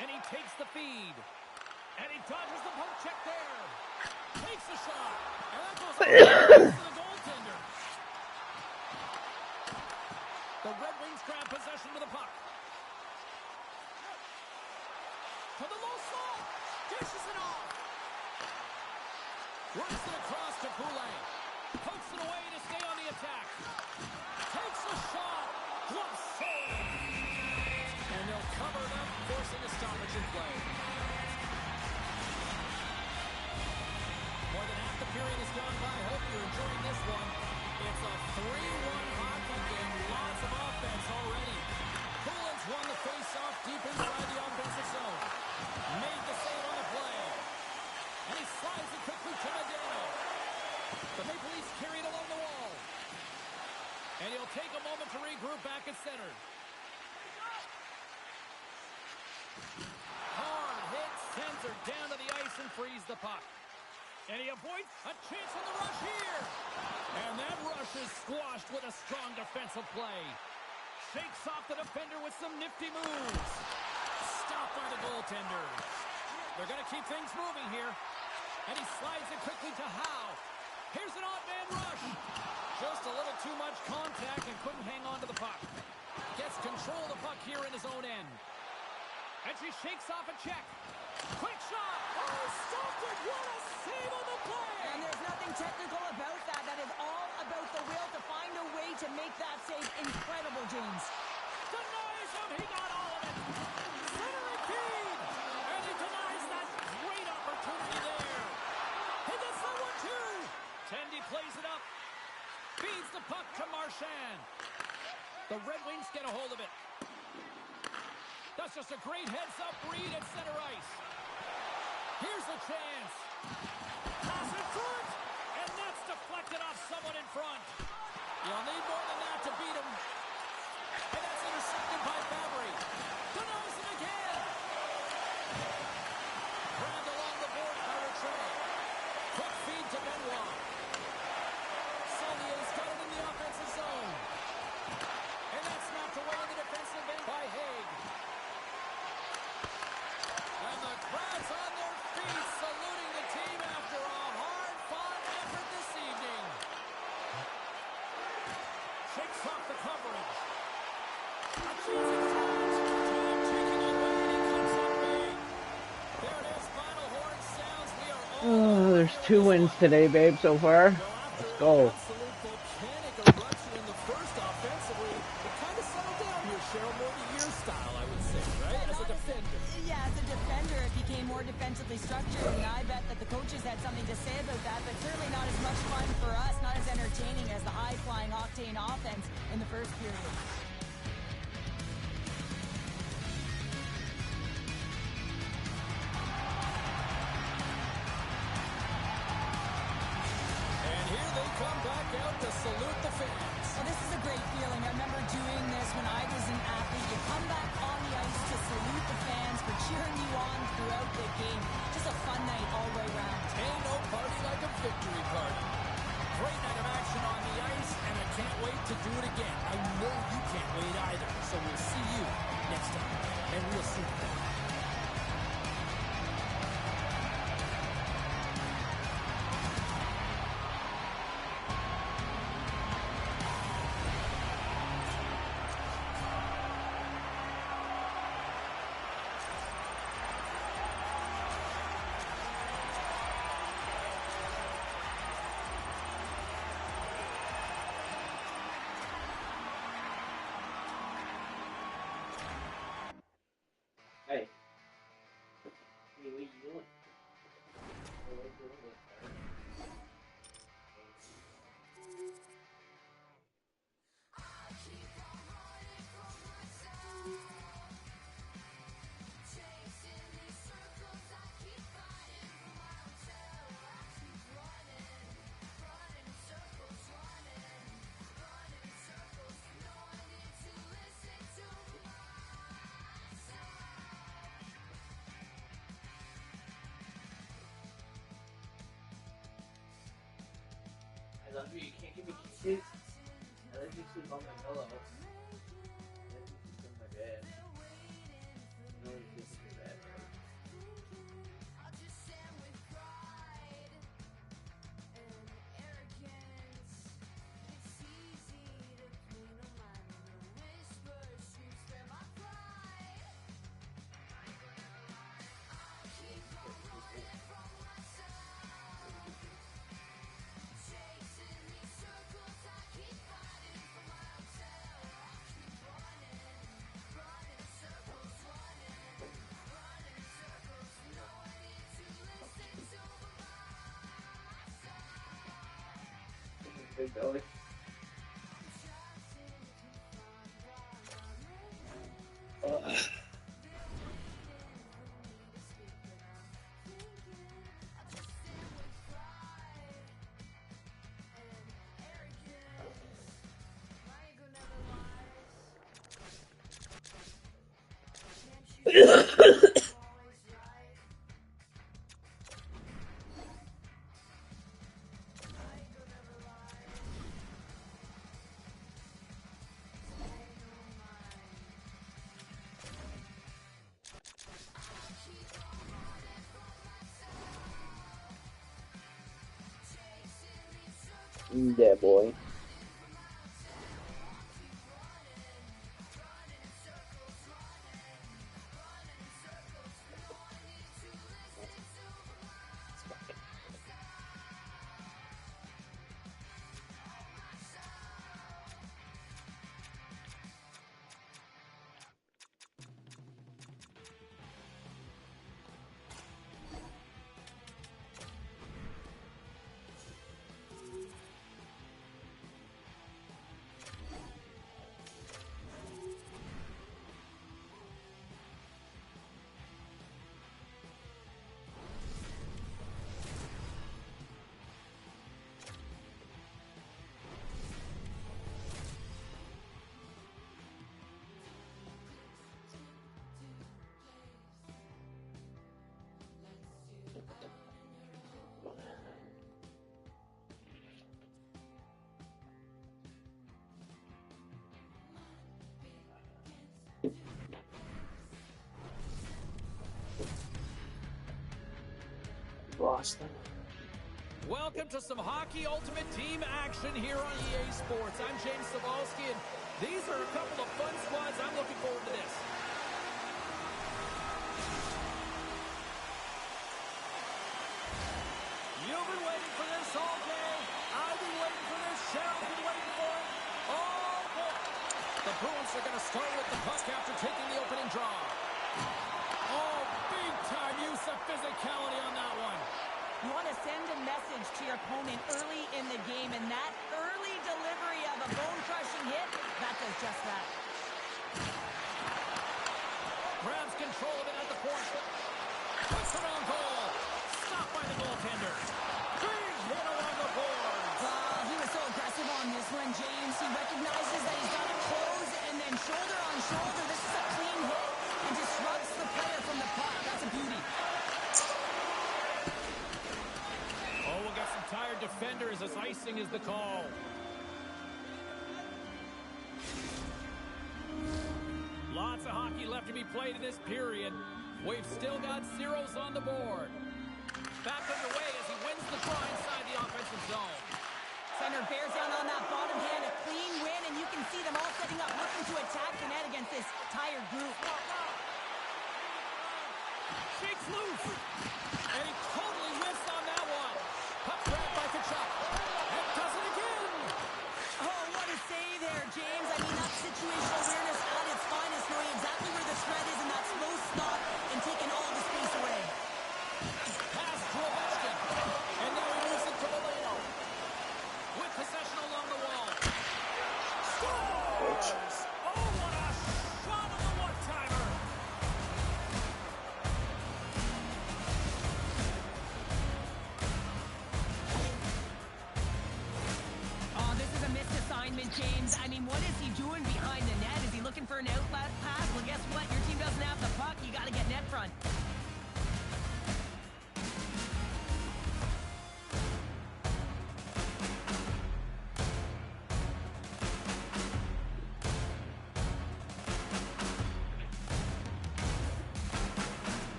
And he takes the feed. And he dodges the poke check there. Takes the shot. And that goes to the goaltender. The Red Wings grab possession of the puck. To the low slot. Dishes it off. Works it across to Poulet. Pokes it away to stay on the attack. Takes a shot. Glove save. And they'll cover it up, forcing a stoppage in play. More than half the period has gone by. Hope you're enjoying this one. It's a 3-1 hockey game. Lots of offense already. Poulet's won the face-off deep inside the offensive zone. Made the save on the play. to regroup back at center. Hard hit sends her down to the ice and frees the puck. And he avoids a chance on the rush here. And that rush is squashed with a strong defensive play. Shakes off the defender with some nifty moves. Stopped by the goaltender. They're going to keep things moving here. And he slides it quickly to Howe. Here's an odd man rush. Just a little too much contact and couldn't hang on to the puck. Gets control of the puck here in his own end. And she shakes off a check. Quick shot. Oh, stopped it. What a save on the play. And there's nothing technical about that. That is all about the will to find a way to make that save incredible, James. Denies him. He got all of it. Center feed. And he denies that great opportunity there. He gets that one too. Tendy plays it up. Feeds the puck to Marchand. The Red Wings get a hold of it. That's just a great heads-up read at center ice. Here's a chance. Pass in front. And that's deflected off someone in front. You'll need more than that to beat him. And that's intercepted by Fabry. Denies him again. Grabbed along the board by Rattray. Quick feed to Benoit. Saulnier's got it in the offensive zone. And that's knocked away in the defensive end by Haig. And the crowd's on their feet, saluting the team after a hard-fought effort this evening. Shakes off the coverage. A chance at challenge. Time taking away, and he comes up big. There it is, final horn sounds. We are all Oh, there's 2 wins today, babe, so far. Let's go. absolute volcanic eruption in the first offensively. It kind of settled down here, Cheryl, more to your style, I would say, right? As a defender. Yeah, as a defender, it became more defensively structured, and I bet that the coaches had something to say about that, but certainly not as much fun for us, not as entertaining as the high-flying octane offense in the first period. And here they come back out to salute the fans. Well, this is a great feeling. I remember doing this when I was an athlete. You come back on the ice to salute the fans for cheering you on throughout the game. Just a fun night all the way around. Ain't no party like a victory party. Great night of action on the ice, and I can't wait to do it again. I know you can't wait either. So we'll see you next time. And real soon. Hey. Hey, what are you doing? What are you doing? I love you. You can't give me kisses. I let you sleep on my pillow. I let you sleep on my bed. You know you sleep in your bed, right? Big belly. Yeah, boy. Boston. Welcome to some Hockey Ultimate Team action here on EA Sports. I'm James Sabalski, and these are a couple of fun squads. I'm looking forward to this. You've been waiting for this all day. I've been waiting for this. Cheryl's been waiting for it. Oh, boy. The Bruins are going to start with the puck after taking the opening draw. Oh, big-time use of physicality on that one. You want to send a message to your opponent early in the game, and that early delivery of a bone-crushing hit, that does just that. Grabs control of it at the point. Puts it on goal. Stopped by the goaltender. Big hit along the boards. He was so aggressive on this one, James. He recognizes that he's got to close, and then shoulder on shoulder. This is a clean hit and disrupts the player from the puck. That's a beauty. Oh, we'll get some tired defenders as icing is the call. Lots of hockey left to be played in this period. We've still got zeros on the board. Back underway as he wins the draw inside the offensive zone. Center bears down on that bottom hand, a clean win, and you can see them all setting up, looking to attack the net against this tired group. Shakes loose. And he totally whiffs on that one. Puck grabbed by Kachuk. And does it again. Oh, what a save there, James. I mean, that's situational awareness at its finest, knowing exactly where the threat is in that slow stop and taking all the space away. Pass to Ovechkin. And now he moves it to Valeno. With possession along the wall. Scores! Oh, what a shot on the one-timer. Oh, this is a missed assignment, James. I mean, what is he doing behind the net? Is he looking for an outlet pass? Well, guess what? Your team doesn't have the puck. You got to get net front.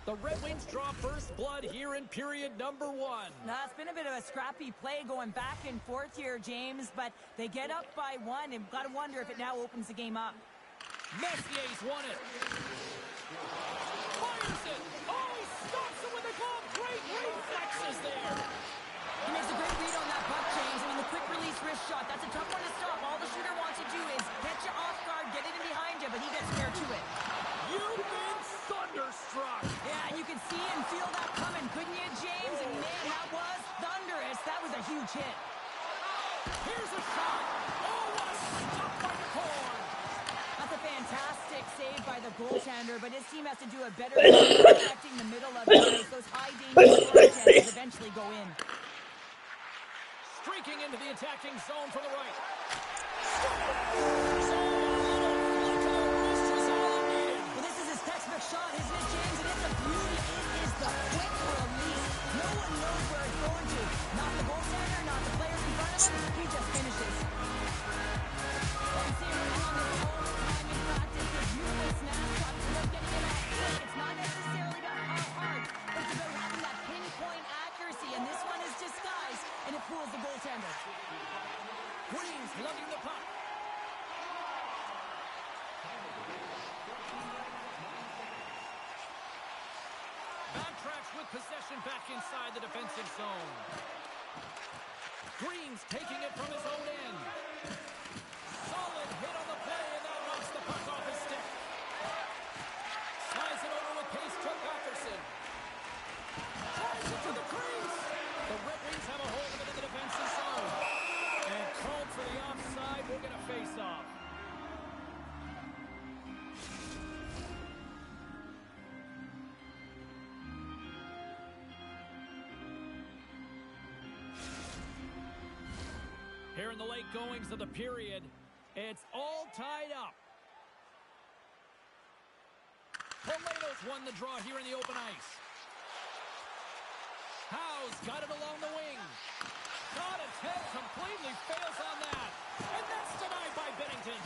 The Red Wings draw first blood here in period number 1. Now, it's been a bit of a scrappy play going back and forth here, James, but they get up by one, and got to wonder if it now opens the game up. Messier's won it. Fires it. Oh, he stops it with a glove. Great reflexes there. He makes a great read on that puck, James. I mean, the quick release wrist shot, that's a tough one to stop. All the shooter wants to do is catch you off guard, get it in behind you, but he gets fair to it. You've been thunderstruck. Yeah, and you could see and feel that coming, couldn't you, James? And man, that was thunderous. That was a huge hit. Here's a shot. Oh, what a stop by the corn. That's a fantastic save by the goaltender, but his team has to do a better job of protecting the middle of the ice. Those high danger scoring chances eventually go in. Streaking into the attacking zone from the right. Well, this is his textbook shot, isn't it, James? And it's a beauty. It is the quick release. No one knows where it's going to. Not the goaltender, not the players in front of him. He just finishes. Well, I'm seeing him on this all the time in practice. This beautiful snapshot without getting it off quick. It's not necessarily about how hard, but it's about having that pinpoint accuracy. And this one fools the goaltender. Green's lugging the puck. Backtracks with possession back inside the defensive zone. Green's taking it from his own end. Solid hit on the play, and that knocks the puck off his stick. Slides it over with pace to Patterson. Tries it to the crease. The Red Wings have a hold of it in the defensive zone. And called for the offside. We'll get a face-off. Here in the late goings of the period, it's all tied up. Poleto's won the draw here in the open ice. Howe's got it along the wing. Shot attempt completely fails on that. And that's denied by Bennington.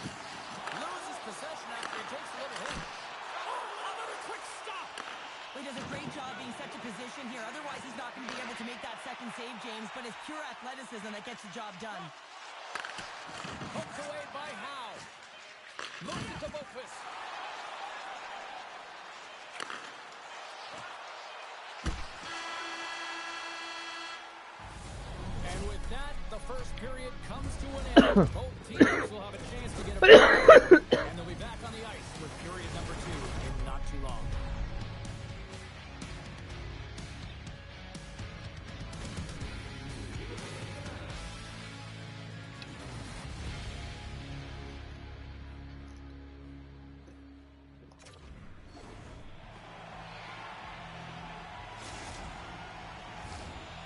Loses possession after he takes a little hit. Oh, another quick stop. He does a great job being such a position here. Otherwise, he's not going to be able to make that second save, James. But it's pure athleticism that gets the job done. Hooked away by Howe. Moves it to Boquist. And with that, the first period comes to an end. Both teams will have a chance to get a break. And they'll be back on the ice with period number 2 in not too long.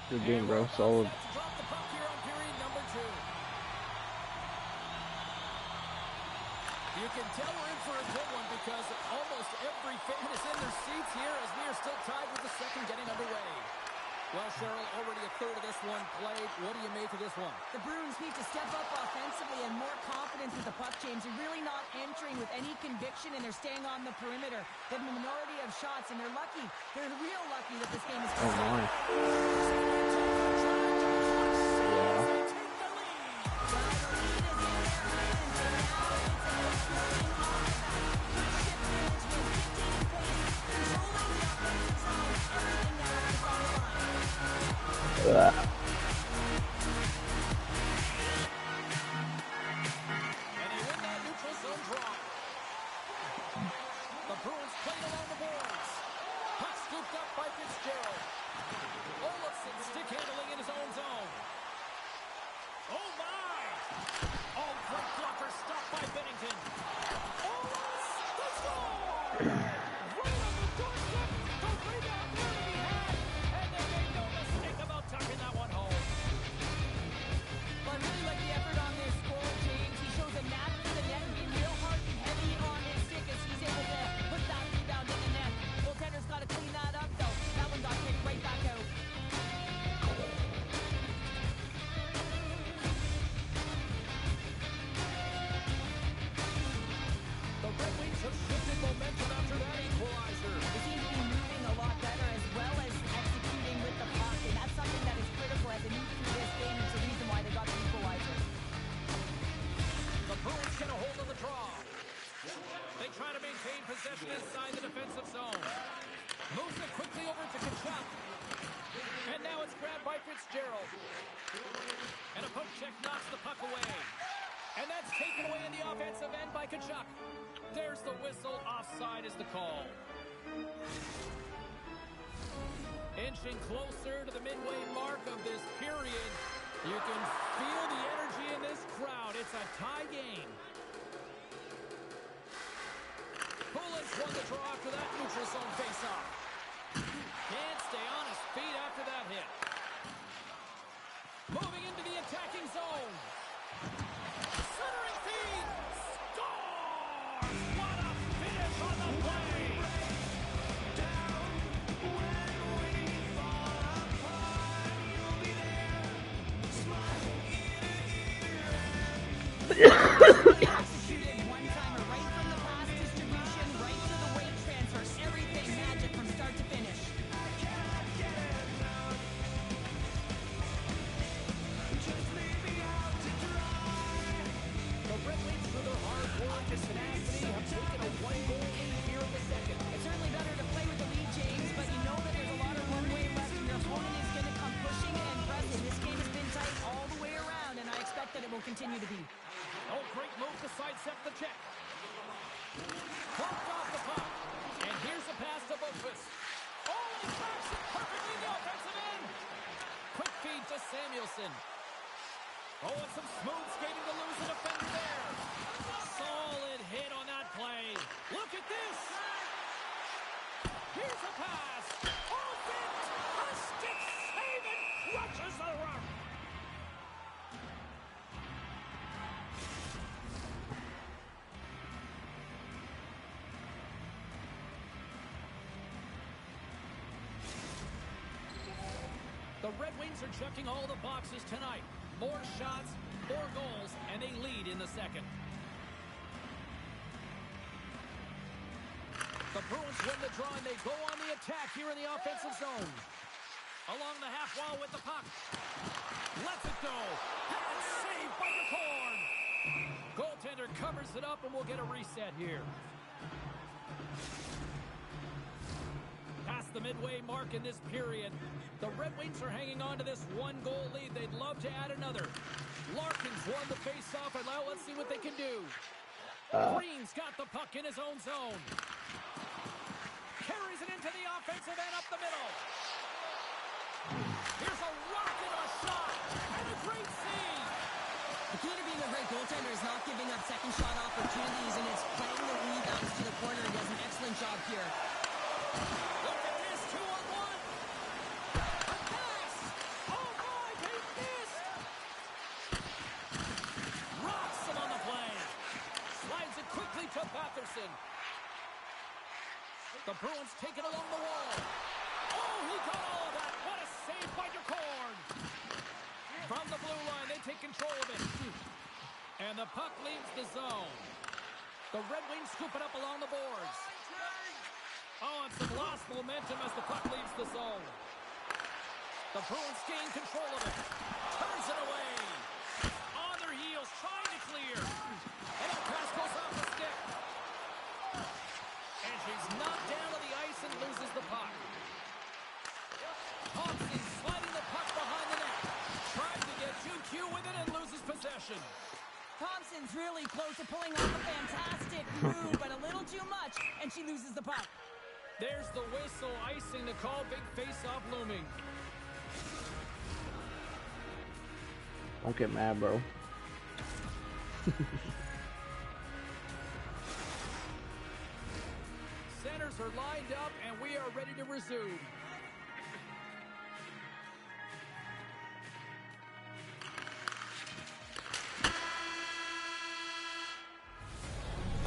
Good game, bro. Solid. Drop the puck here on period number 2. You can tell we're in for a good one because almost every fan is in their seats here as we are still tied with the second getting underway. Well, Cheryl, already a third of this one played. What do you make of this one? The Bruins need to step up offensively and more confidence with the puck, James. They're really not entering with any conviction, and they're staying on the perimeter. They have a minority of shots, and they're lucky. They're real lucky that this game is Oh my. And Yeah. they win that neutral zone draw. The Bruins played along the boards. Puck scooped up by Fitzgerald. Olofsson stick handling in his own zone. Oh my! Oh, great blocker stopped by Bennington. Olofsson, they score! Right on the doorstep. The rebound there to be had. And they made no mistake about tucking that one home. Well, I really like the effort on this goal, James. He shows a knack for the net and being real hard and heavy on his stick as he's able to put that rebound in the net. Goaltender's got to clean that up, though. That one got kicked right back out. The Red Wings have shifted momentum after that equalizer. They seem to be moving a lot better as well as executing with the puck, and that's something that is critical as they move through this game. It's the reason why they got the equalizer. The Bruins get a hold of the draw. They try to maintain possession inside the defensive zone. Moves it quickly over to Kachuk. And now it's grabbed by Fitzgerald. And a poke check knocks the puck away. And that's taken away in the offensive end by Kachuk. There's the whistle. Offside is the call. Inching closer to the midway mark of this period. You can feel the energy in this crowd. It's a tie game. Pulin's won the draw after that neutral zone faceoff. Can't stay on his feet after that hit. Moving into the attacking zone. Centering feed. Scores! What a finish on the play! Executed one-timer right from the pass distribution, right to the weight transfer. Everything magic from start to finish. will continue to be. Oh, great move to sidestep the check. Plucked off the puck. And here's a pass to Boqvist. Oh, and he tracks it perfectly in the offensive end. Quick feed to Samuelsson. Oh, and some smooth skating to lose a defender there. Solid hit on that play. Look at this. Here's a pass. Oh, fit. A stick save and crushes the rock. The Red Wings are checking all the boxes tonight. More shots, more goals, and they lead in the second. The Bruins win the draw, and they go on the attack here in the offensive zone. Along the half wall with the puck. Lets it go. And saved by the corn. Goaltender covers it up, and we'll get a reset here. Past the midway mark in this period. The Red Wings are hanging on to this one-goal lead. They'd love to add another. Larkin's won the face-off, and now let's see what they can do. Green's got the puck in his own zone. Carries it into the offensive end up the middle. Here's a rocket, a shot, and a great save. The key to being a great goaltender is not giving up second shot opportunities, and it's playing the rebounds to the corner. He does an excellent job here. Look at this, 2-on-1. A pass. Oh, my, they missed. Rocks him on the play. Slides it quickly to Batherson. The Bruins take it along the wall. Oh, he got all of that. What a save by DeCorn. From the blue line, they take control of it. And the puck leaves the zone. The Red Wings scoop it up along the boards. Oh, and some lost momentum as the puck leaves the zone. The Bruins gain control of it. Turns it away. On their heels, trying to clear. And that pass goes off the stick. And she's knocked down to the ice and loses the puck. Thompson sliding the puck behind the net. Tries to get QQ with it and loses possession. Thompson's really close to pulling off a fantastic move, but a little too much, and she loses the puck. There's the whistle, icing to call, big face-off looming. Don't get mad, bro. Centers are lined up, and we are ready to resume.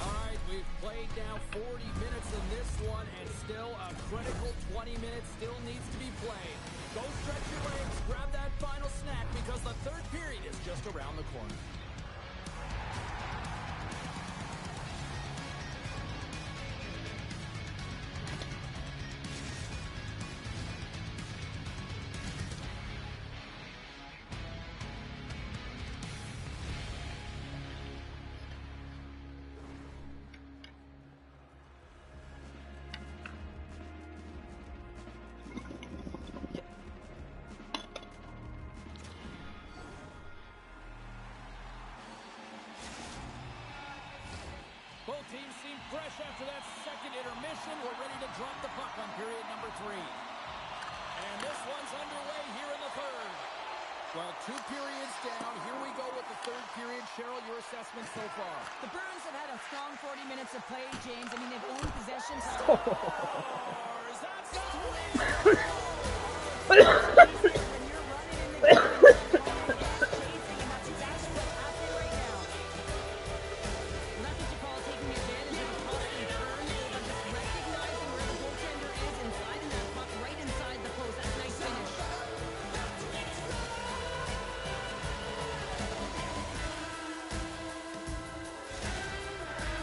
All right, we've played now 40 minutes in this one, and still a critical 20 minutes still needs to be played. Go stretch your legs, grab that final snack, because the third period is just around the corner. Both teams seem fresh after that second intermission. We're ready to drop the puck on period number 3. And this one's underway here in the third. Well, 2 periods down. Here we go with the third period. Cheryl, your assessment so far? The Bruins have had a strong 40 minutes of play, James. I mean, they've owned possession. Is that when you're running in the game, chasing, and that's exactly what's happening right now. Well, that's what you call taking advantage of a costly turn, but just recognizing where the goaltender is and sliding that puck right inside the post. That's a nice finish.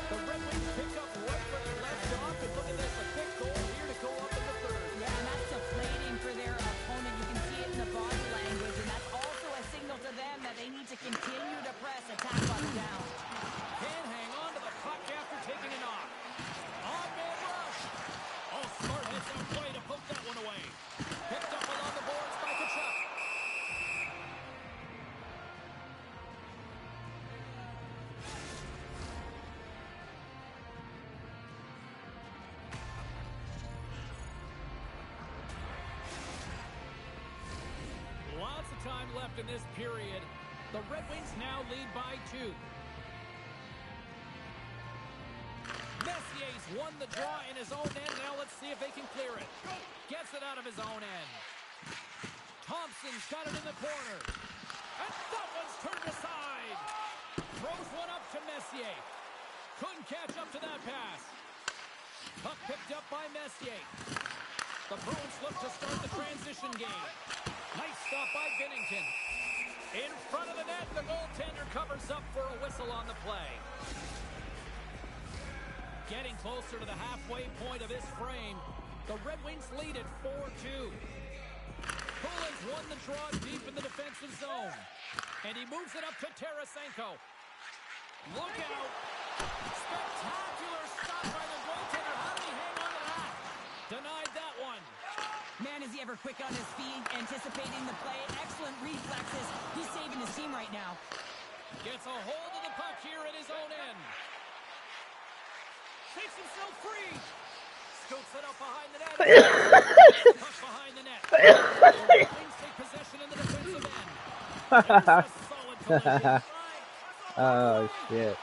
The Red Wings pick up right where they left off, and look at this, a quick goal here to go up in the third. Yeah, and that's deflating for their opponent. You can see it left in this period. The Red Wings now lead by 2. Messier's won the draw in his own end. Now let's see if they can clear it. Gets it out of his own end. Thompson's got it in the corner. And that one's turned aside. Throws one up to Messier. Couldn't catch up to that pass. Puck picked up by Messier. The Bruins look to start the transition game. Nice stop by Binnington. In front of the net, the goaltender covers up for a whistle on the play. Getting closer to the halfway point of this frame, the Red Wings lead at 4-2. Pulin's won the draw deep in the defensive zone. And he moves it up to Tarasenko. Look out. Spectacular stop by the goaltender. How did he hang on to that? Denied that one. Man, is he ever quick on his feet, anticipating the play. Excellent reflexes. He's saving his team right now. Gets a hold of the puck here at his own end. Takes himself free. Scoops it up behind the net. Puck behind the net. The Red Wings take possession in the defensive end. There's a solid collision. Oh, shit.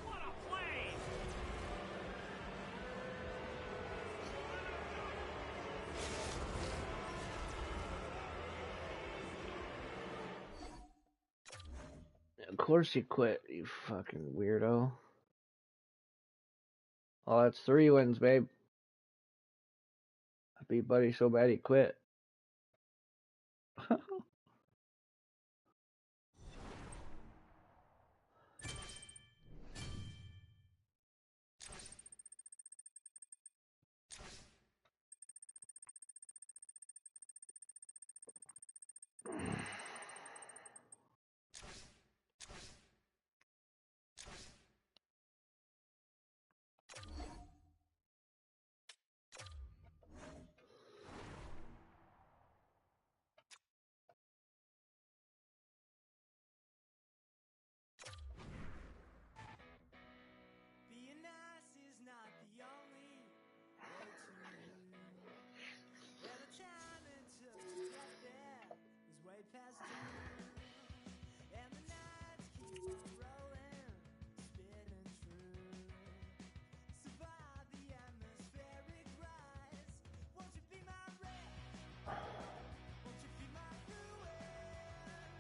What a play! Of course you quit, you fucking weirdo. Oh, that's 3 wins, babe. I beat Buddy so bad he quit. Being nice is not the only way to. Yeah, the time it took to get there is way past due. And the nights keep on rolling, spinning true. Survive the atmospheric rise. Won't you be my ray? Won't you be my ruin?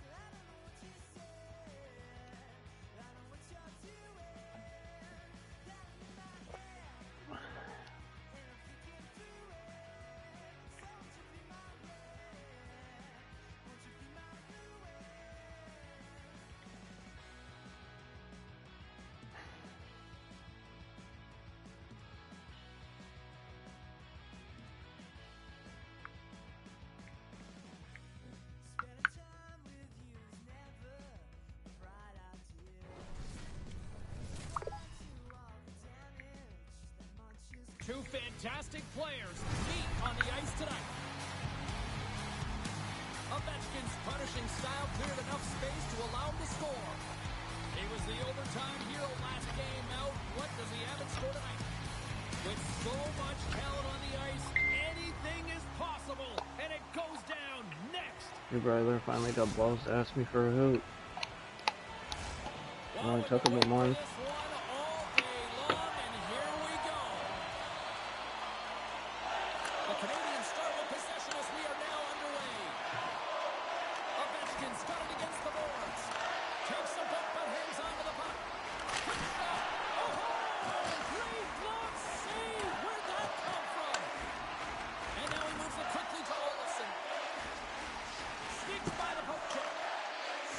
I don't know what you said. I know what you're doing. Two fantastic players meet on the ice tonight. Ovechkin's punishing style cleared enough space to allow him to score. He was the overtime hero last game out. What does he have in store tonight? With so much talent on the ice, anything is possible, and it goes down next. Your brother finally got balls to ask me for a hoot. It only took him a month.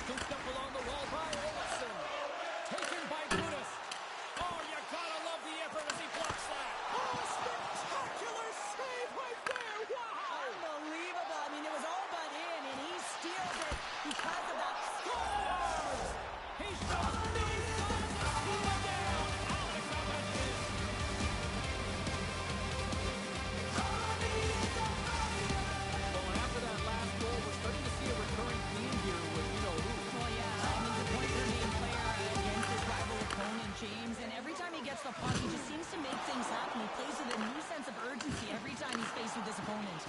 Scooped up along the wall by Olsen. Taken by Brutus. of hockey just seems to make things happen. He plays with a new sense of urgency every time he's faced with his opponent.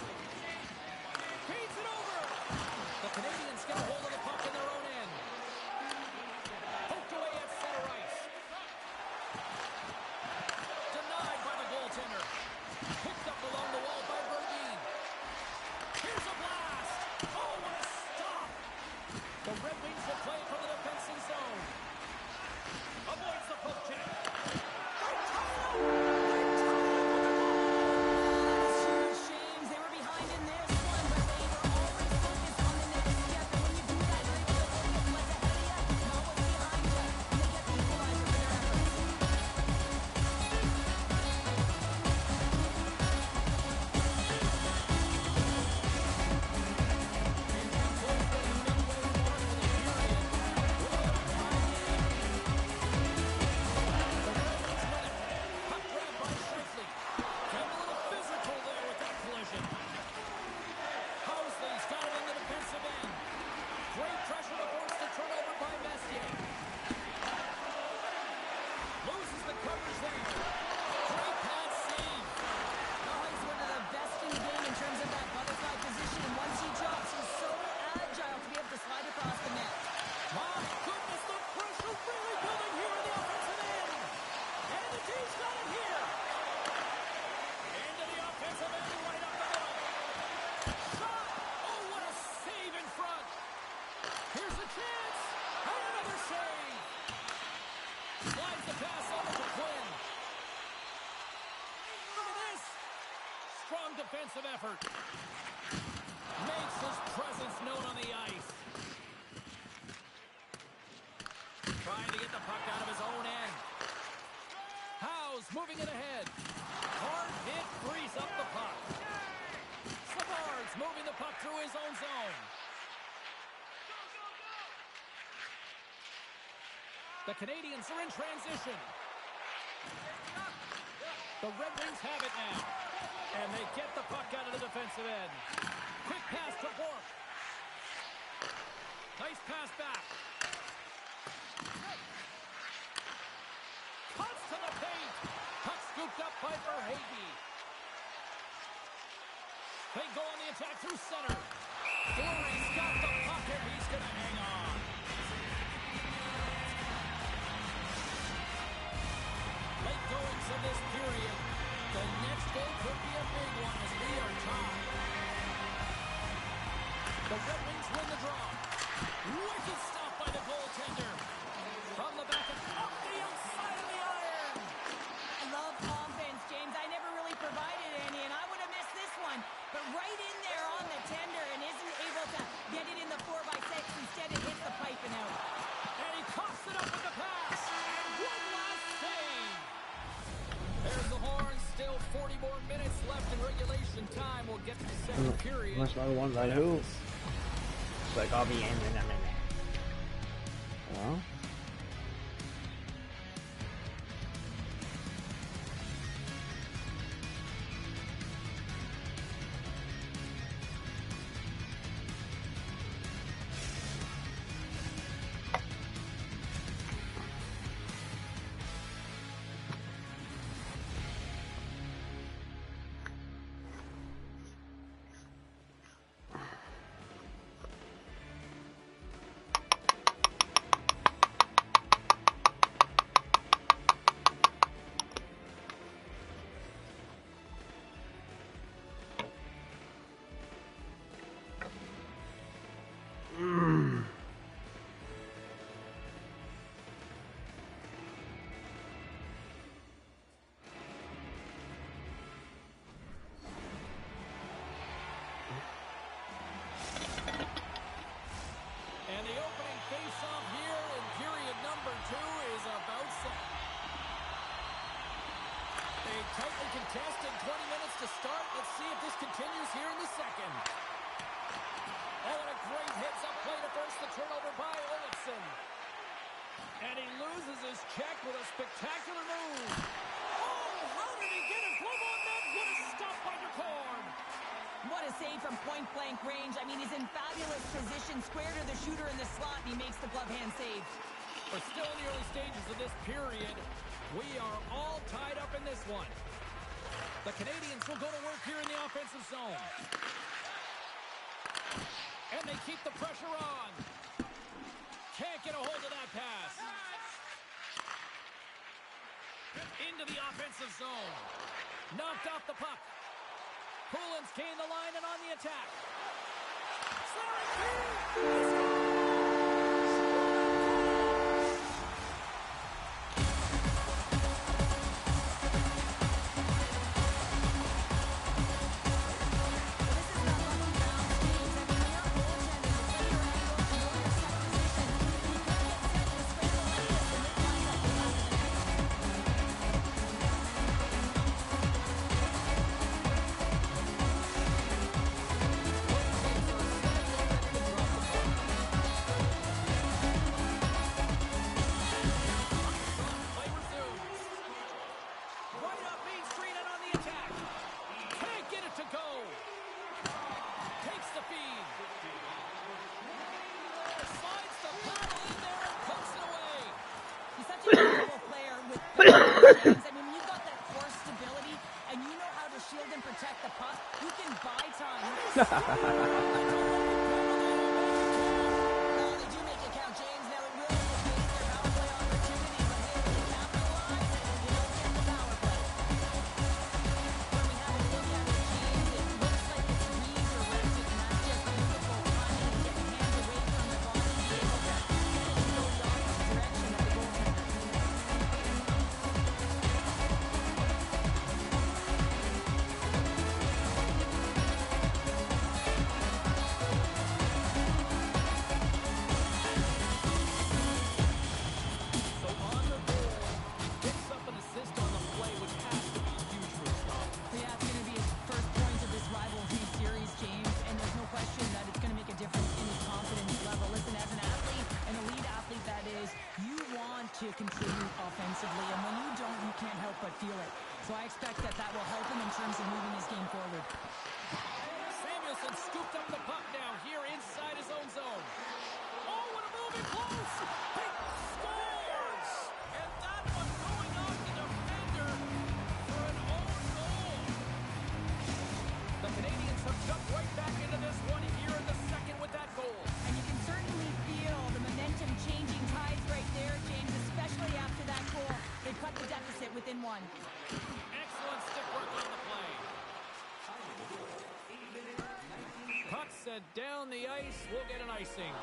Feeds it over. The Canadians get a hold of the puck in their own end. Poked away at center ice. Denied by the goaltender. Picked up along the wall by Berdine. Here's a blast. Oh, what a stop. The Red Wings will play from the defensive zone. Avoids the poke check. Shames. They were behind in this one, but they were always focused on the next step. And when you do that, you're able to look at what's ahead of you, not what's behind you. And they get the equalizer for their efforts. Puck grab by Shifley. Getting a little physical there with that collision. Housley's got it in the defensive end. Great pressure to force the turnover by Messier. Loses the coverage there. Great pad save. Oh, he's one of the best in the game in terms of that butterfly position. And once he drops, he's so agile to be able to slide across the net. My goodness, the pressure really building here in the offensive end. And the D's got it here. Into the offensive end, right up the middle. Shot! Oh, what a save in front. Here's a chance. And another save. Slides the pass over to Quinn. Look at this. Strong defensive effort. Makes his presence known on the ice. Trying to get the puck out of his own end. Howe's moving it ahead. Hard hit frees up the puck. Savard's moving the puck through his own zone. The Canadians are in transition. The Red Wings have it now. And they get the puck out of the defensive end. Quick pass to Bork. Nice pass back. Cuts to the paint. Puck scooped up by Verhaeghe. They go on the attack through center. Fleury's got the puck and he's going to hang on. Late goings of this period. The next goal could be a big one as we are tied. The Red Wings win the draw. Wicked stop by the goaltender. From the back and up the outside of the iron. I love offense, James. I never really provided any, and I would have missed this one. But right in there on the tender and isn't able to get it in the 4x6. Instead, it hits the pipe and out. And he coughs it up with the pass. And one last save. There's the horn. Still 40 more minutes left in regulation time. We'll get to the second period. Unless my one's on who? It's like I'll be in a minute. Well. And the opening face-off here in period number 2 is about set. A tightly contested 20 minutes to start. Let's see if this continues here in the second. Oh, and a great hits-up play to force the turnover by Olofsson. And he loses his check with a spectacular move. Oh, how did he get a glove on that? What a stop by DeCorn. What a save from point-blank range. I mean, he's in fabulous position, square to the shooter in the slot, and he makes the glove hand save. We're still in the early stages of this period. We are all tied up in this one. The Canadians will go to work here in the offensive zone. And they keep the pressure on. Can't get a hold of that pass. Into the offensive zone. Knocked off the puck. Poulin's gained the line and on the attack. James. I mean, when you've got that core stability and you know how to shield and protect the puck, you can buy time. Well, they do make it count, James. Now it will negate their power play opportunity, but hey, when you capitalize, you don't get the power play. When we have a look at it, James, it looks like it's redirected, and that's just beautiful timing. Get the hands away from the body, be able to get it to go the opposite direction of the goaltender. To contribute offensively, and when you don't, you can't help but feel it. So I expect that that will help him in terms of moving his game forward. Samuelson scooped up the puck now here inside his own zone. Oh, what a move in close! He scores! And that one going off the defender for an own goal. The Canadians have jumped right back into this one here in the second with that goal. And you can certainly feel the momentum changing tides right there, James, especially after that goal. They cut the deficit within one. Excellent stick work on the play. Puck set down the ice. We'll get an icing.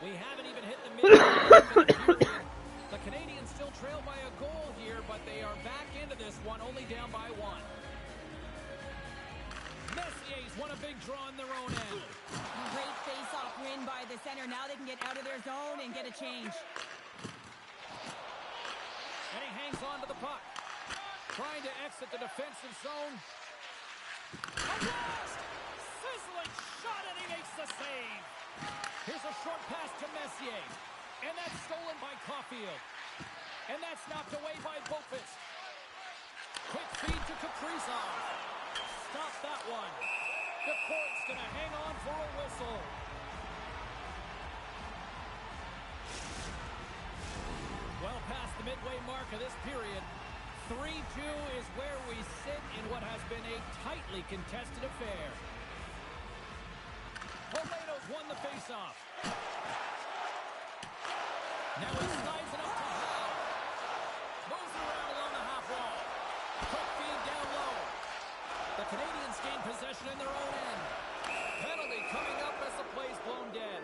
We haven't even hit the midpoint. The Canadians still trail by a goal here, but they are back into this one, only down by one. Messier's won a big draw on their own end. Great face-off win by the center. Now they can get out of their zone and get a change. And he hangs on to the puck. Trying to exit the defensive zone. A blast! Sizzling shot, and he makes the save. Here's a short pass to Messier. And that's stolen by Caulfield. And that's knocked away by Bofis. Quick feed to Kaprizov. Stop that one. The court's going to hang on for a whistle. Well past the midway mark of this period. 3-2 is where we sit in what has been a tightly contested affair. Oledo's won the faceoff. Now he slides it up to Howe. Moves it around along the half wall. Quick feed down low. The Canadians gain possession in their own end. Penalty coming up as the play's blown dead.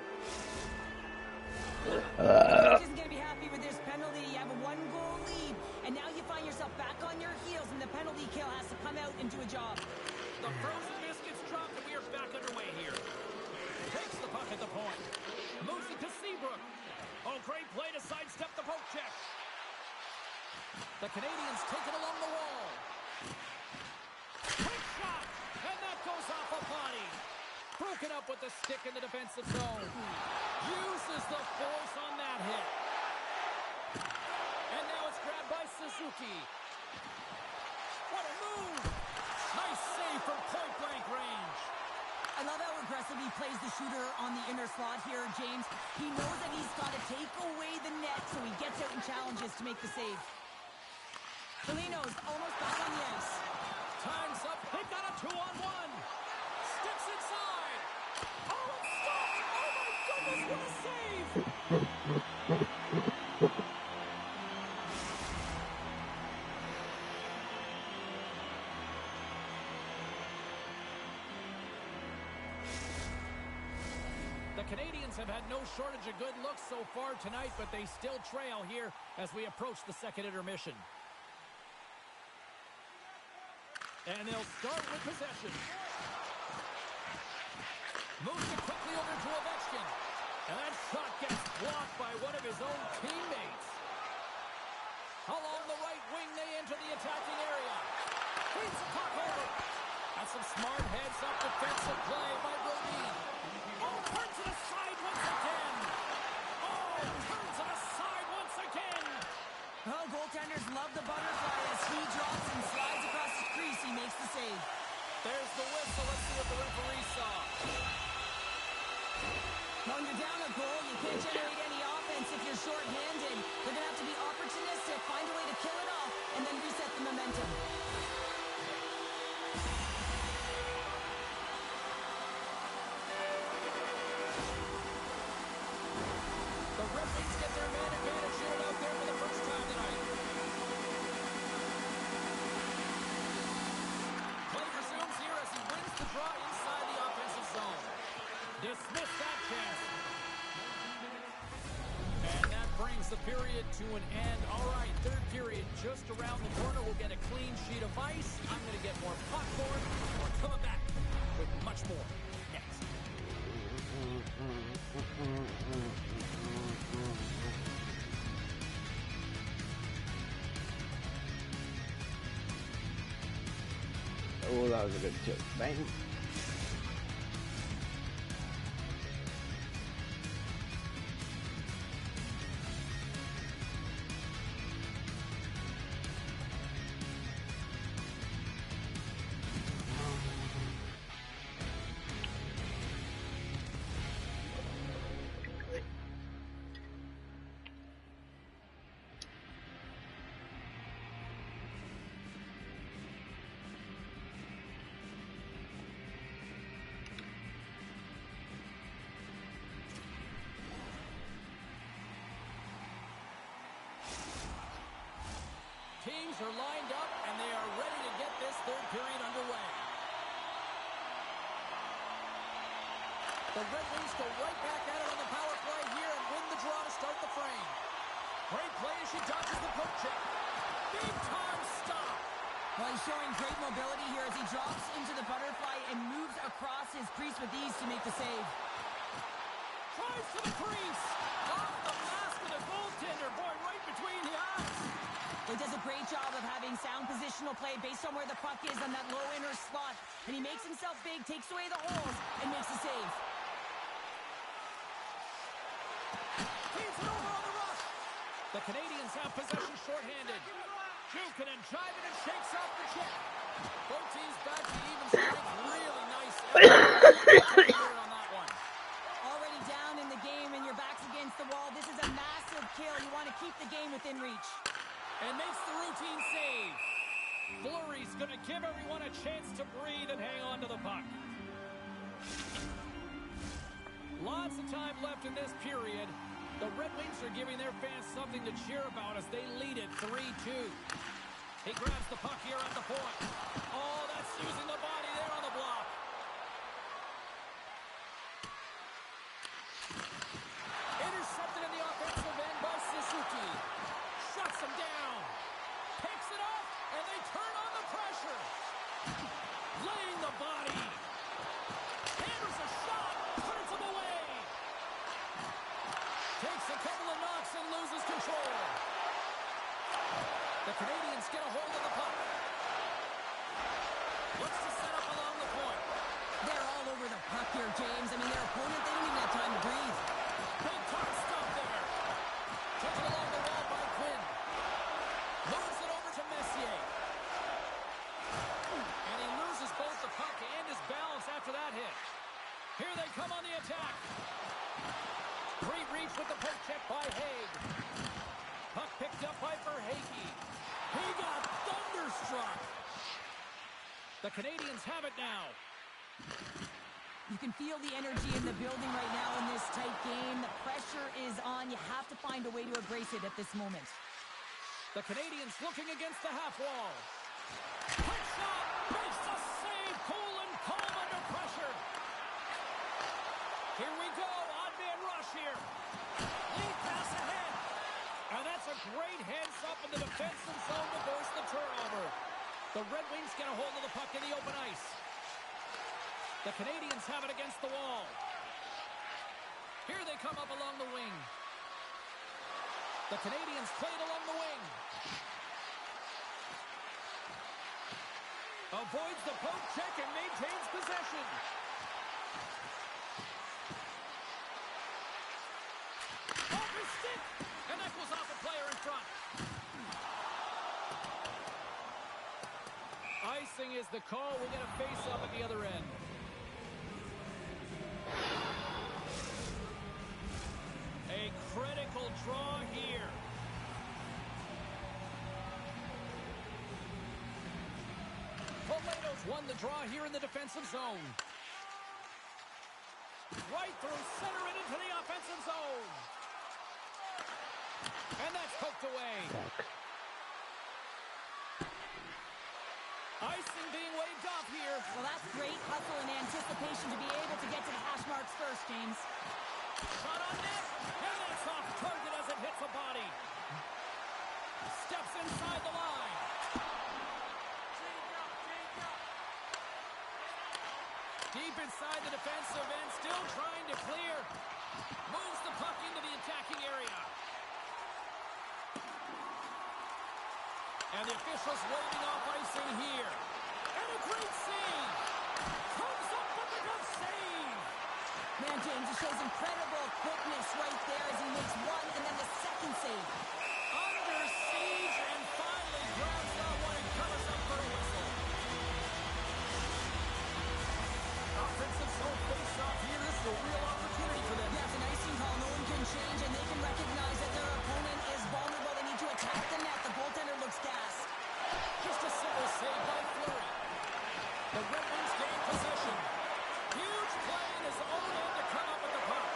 Coach isn't going to be happy with this penalty. You have a one-goal lead, and now you find yourself back on your heels, and the penalty kill has to come out and do a job. The frozen biscuits dropped, and we are back underway here. Takes the puck at the point. Moves it to Seabrook. Oh, great play to sidestep the poke check. The Canadians take it along the wall. Quick shot, and that goes off a body. Broken up with the stick in the defensive zone. Uses the force on that hit. And now it's grabbed by Suzuki. What a move! Nice save from point-blank range. I love how aggressive he plays the shooter on the inner slot here, James. He knows that he's got to take away the net, so he gets out and challenges to make the save. Foligno's almost back on the ice. Time's up. They've got a 2-on-1. Steps inside. Oh, it's stopped. Oh, my goodness, what a save. The Canadians have had no shortage of good looks so far tonight, but they still trail here as we approach the second intermission. And they'll start with possession. Moves it quickly over to Ovechkin. And that shot gets blocked by one of his own teammates. Along the right wing, they enter the attacking area. Feeds the puck over. That's some smart heads-up defensive play by Brodin. Oh, turns it aside once again. Oh, turns it aside once again. Oh, goaltenders love the butterfly as he drops and slides across the crease. He makes the save. There's the whistle. Let's see what the referee saw. When you're down a goal, you can't generate any offense if you're short-handed. They're going to have to be opportunistic, find a way to kill it off, and then reset the momentum. The Red Wings get their man advantage unit out there for the first time tonight. Play resumes here as he wins the draw inside the offensive zone. Dismiss that chance. And that brings the period to an end. All right, third period just around the corner. We'll get a clean sheet of ice. I'm going to get more popcorn. We're coming back with much more next. Oh, that was a good tip. Bang. Teams are lined up, and they are ready to get this third period underway. The Red Wings go right back at it on the power play here and win the draw to start the frame. Great play as she dodges the poke check. Big time stop. Well, he's showing great mobility here as he drops into the butterfly and moves across his crease with ease to make the save. Tries to the crease. Off the mask of the goaltender. Boy, right between the eyes. He does a great job of having sound positional play based on where the puck is on that low inner slot. And he makes himself big, takes away the holes, and makes the save. Feeds it over on the rush. The Canadians have possession shorthanded. Jukin and driving and shakes off the check. Both teams back to even strength. Really nice effort on that one. Already down in the game and your back's against the wall. This is a massive kill. You want to keep the game within reach. And makes the routine save. Fleury's going to give everyone a chance to breathe and hang on to the puck. Lots of time left in this period. The Red Wings are giving their fans something to cheer about as they lead it 3-2. He grabs the puck here at the point. Oh, that's using the body there on the block. Intercepted in the offensive end by Suzuki. Shuts him down. Picks it up, and they turn on the pressure. Laying the body. Hammers a shot. Turns him away. Takes a couple of knocks and loses control. The Canadians get a hold of the puck. Looks to set up along the point. They're all over the puck here, James. I mean, their opponent, they don't even have time to breathe. Big time stop there. Taken along the wall by Quinn. Moves it over to Messier. And he loses both the puck and his balance after that hit. reach with the poke check by Haig. Puck picked up by Verhaeghe. He got thunderstruck. The Canadians have it now. You can feel the energy in the building right now in this tight game. The pressure is on. You have to find a way to embrace it at this moment. The Canadians looking against the half wall. Quick shot! Makes the save! Cool and calm under pressure. Here we go. Odd man rush here. Lead pass ahead. And that's a great heads up in the defensive zone to force the turnover. The Red Wings get a hold of the puck in the open ice. The Canadians have it against the wall. Here they come up along the wing. The Canadians played along the wing. Avoids the poke check and maintains possession. Off his stick! And that goes off a player in front. Icing is the call. We'll get a face-up at the other end. A critical draw here. Toledo's won the draw here in the defensive zone. Right through center and into the offensive zone. And that's poked away. Icing being waved off here. Well, that's great hustle and anticipation to be able to get to the hash marks first, James. Shot on net. And that's off target as it hits a body. Steps inside the line. Deep inside the defensive end, still trying to clear. Moves the puck into the attacking area. And the officials waving off icing here. And a great save. Comes up with a good save. Man, James, it shows incredible quickness right there as he makes one and then the second save. Under siege and finally grabs that one and covers up for a whistle. Offensive zone face-off here. This is a real opportunity for them. Yeah, it's an icing call. No one can change, and they can recognize that their opponent is vulnerable. They need to attack the net. The goaltender looks gassed. Just a simple save by Fleury. The Red Wings gain possession. Huge play in his own end to come up with the puck.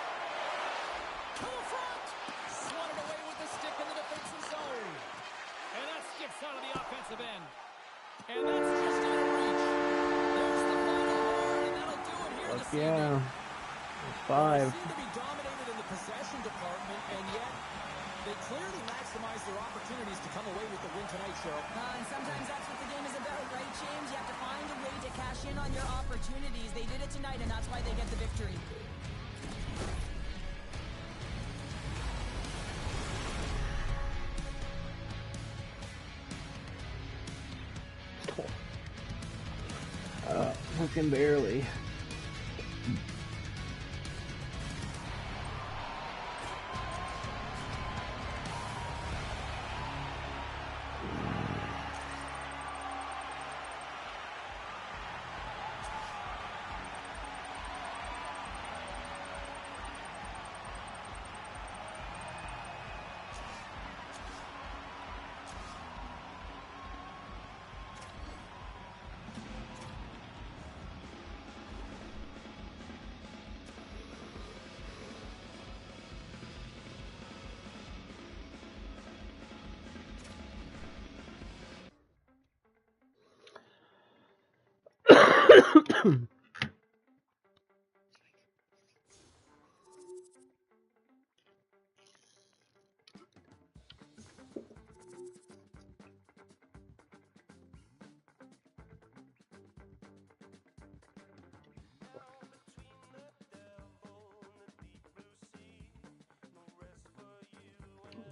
To the front. Swatted away with the stick in the defensive zone. And that skips out of the offensive end. And that's just out of reach. There's the final word, and that'll do it here this evening. Five. They seem to be dominated in the possession department, and yet they clearly maximize their opportunities to come away with the win tonight, Cheryl. And sometimes that's what the game is about, right, James? You have to find a way to cash in on your opportunities. They did it tonight, and that's why they get the victory. Fucking barely.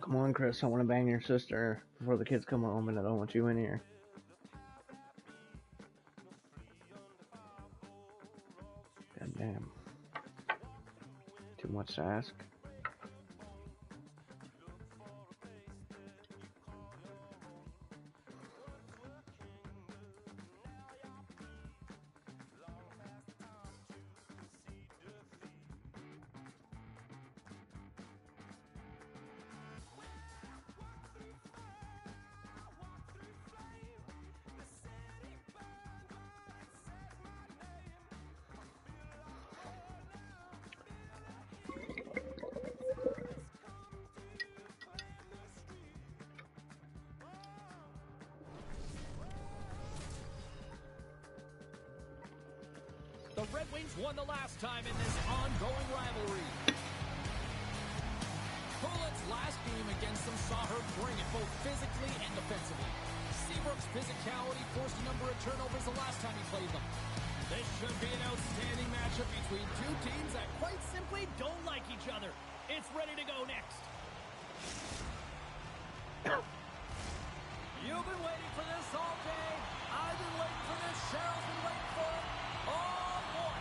Come on, Chris, I want to bang your sister before the kids come home, and I don't want you in here. God damn. Too much to ask. Wings won the last time in this ongoing rivalry. Poland's last game against them saw her bring it both physically and defensively. Seabrook's physicality forced a number of turnovers the last time he played them. This should be an outstanding matchup between two teams that quite simply don't like each other. It's ready to go next. You've been waiting for this all day. I've been waiting for this. Cheryl's been waiting for it. Oh, boy.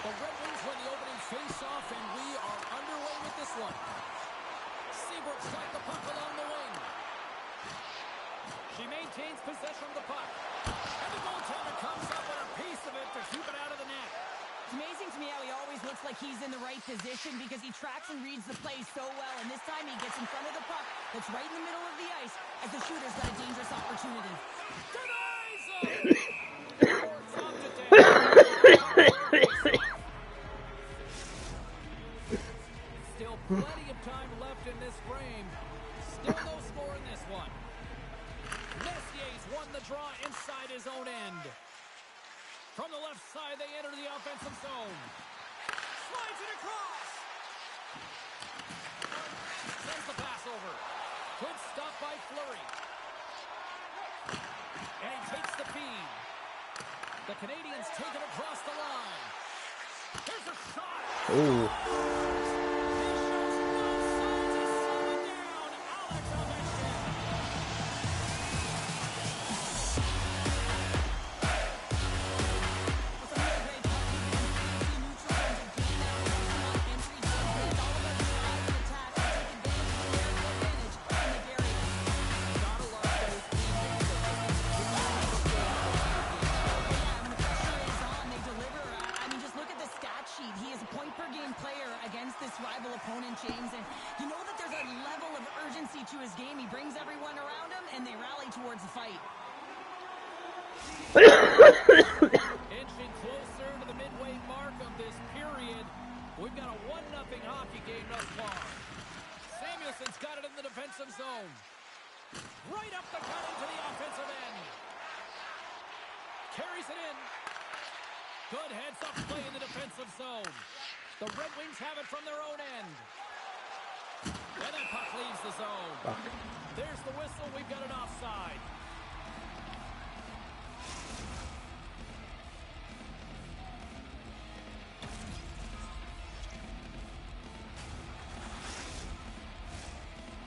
The Red Wings win the opening face-off, and we are underway with this one. Seabrook strike the puck along the wing. She maintains possession of the puck. And the goaltender comes up with a piece of it to keep it out of the net. It's amazing to me how he always looks like he's in the right position because he tracks and reads the play so well. And this time he gets in front of the puck that's right in the middle of the ice as the shooter's got a dangerous opportunity. Denies him! Still plenty of time left in this frame. Still no score in this one. Messier's won the draw inside his own end. From the left side, they enter the offensive zone. Slides it across. Sends the pass over. Good stop by Fleury. And he takes the feed. The Canadians take it across the line. Here's a shot. Ooh. To his game, he brings everyone around him, and they rally towards the fight. Inching closer to the midway mark of this period. We've got a 1-0 hockey game thus far. Samuelson's got it in the defensive zone. Right up the gut into the offensive end. Carries it in. Good heads-up play in the defensive zone. The Red Wings have it from their own end. And that puck leaves the zone. There's the whistle. We've got an offside.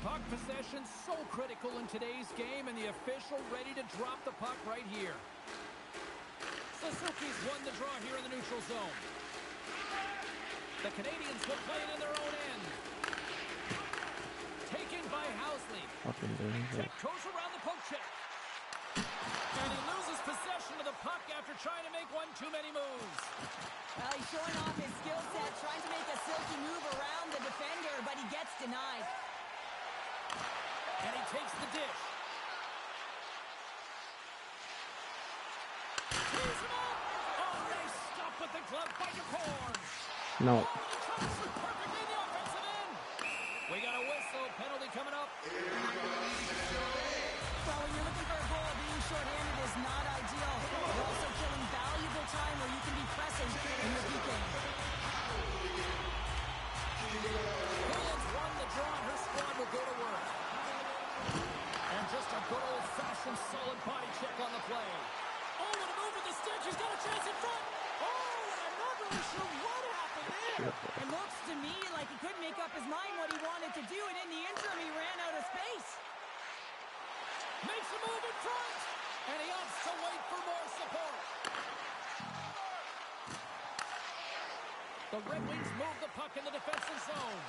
Puck possession so critical in today's game, and the official ready to drop the puck right here. Suzuki's won the draw here in the neutral zone. The Canadians will play it in their own end. Taken by Housley. Check goes around the poke check. And he loses possession of the puck after trying to make one too many moves. Well, he's showing off his skill set, trying to make a silky move around the defender, but he gets denied. And he takes the dish. Tees him up. Oh, they stop with the glove by DeCorn. No. Perfectly in the offensive end. We got a whistle. Penalty coming up. Well, when you're looking for a goal, being shorthanded is not ideal. You're also killing valuable time where you can be pressing in your PK. Williams won the draw, and her squad will go to work. And just a good old-fashioned solid body check on the play. Oh, what a move with the stick. He's got a chance in front. Oh, and I'm not really sure what happened there. It looks to me like he couldn't make up his mind what he wanted to do, and in the interim, he ran out of space. Makes a move in front, and he opts to wait for more support. The Red Wings move the puck in the defensive zone.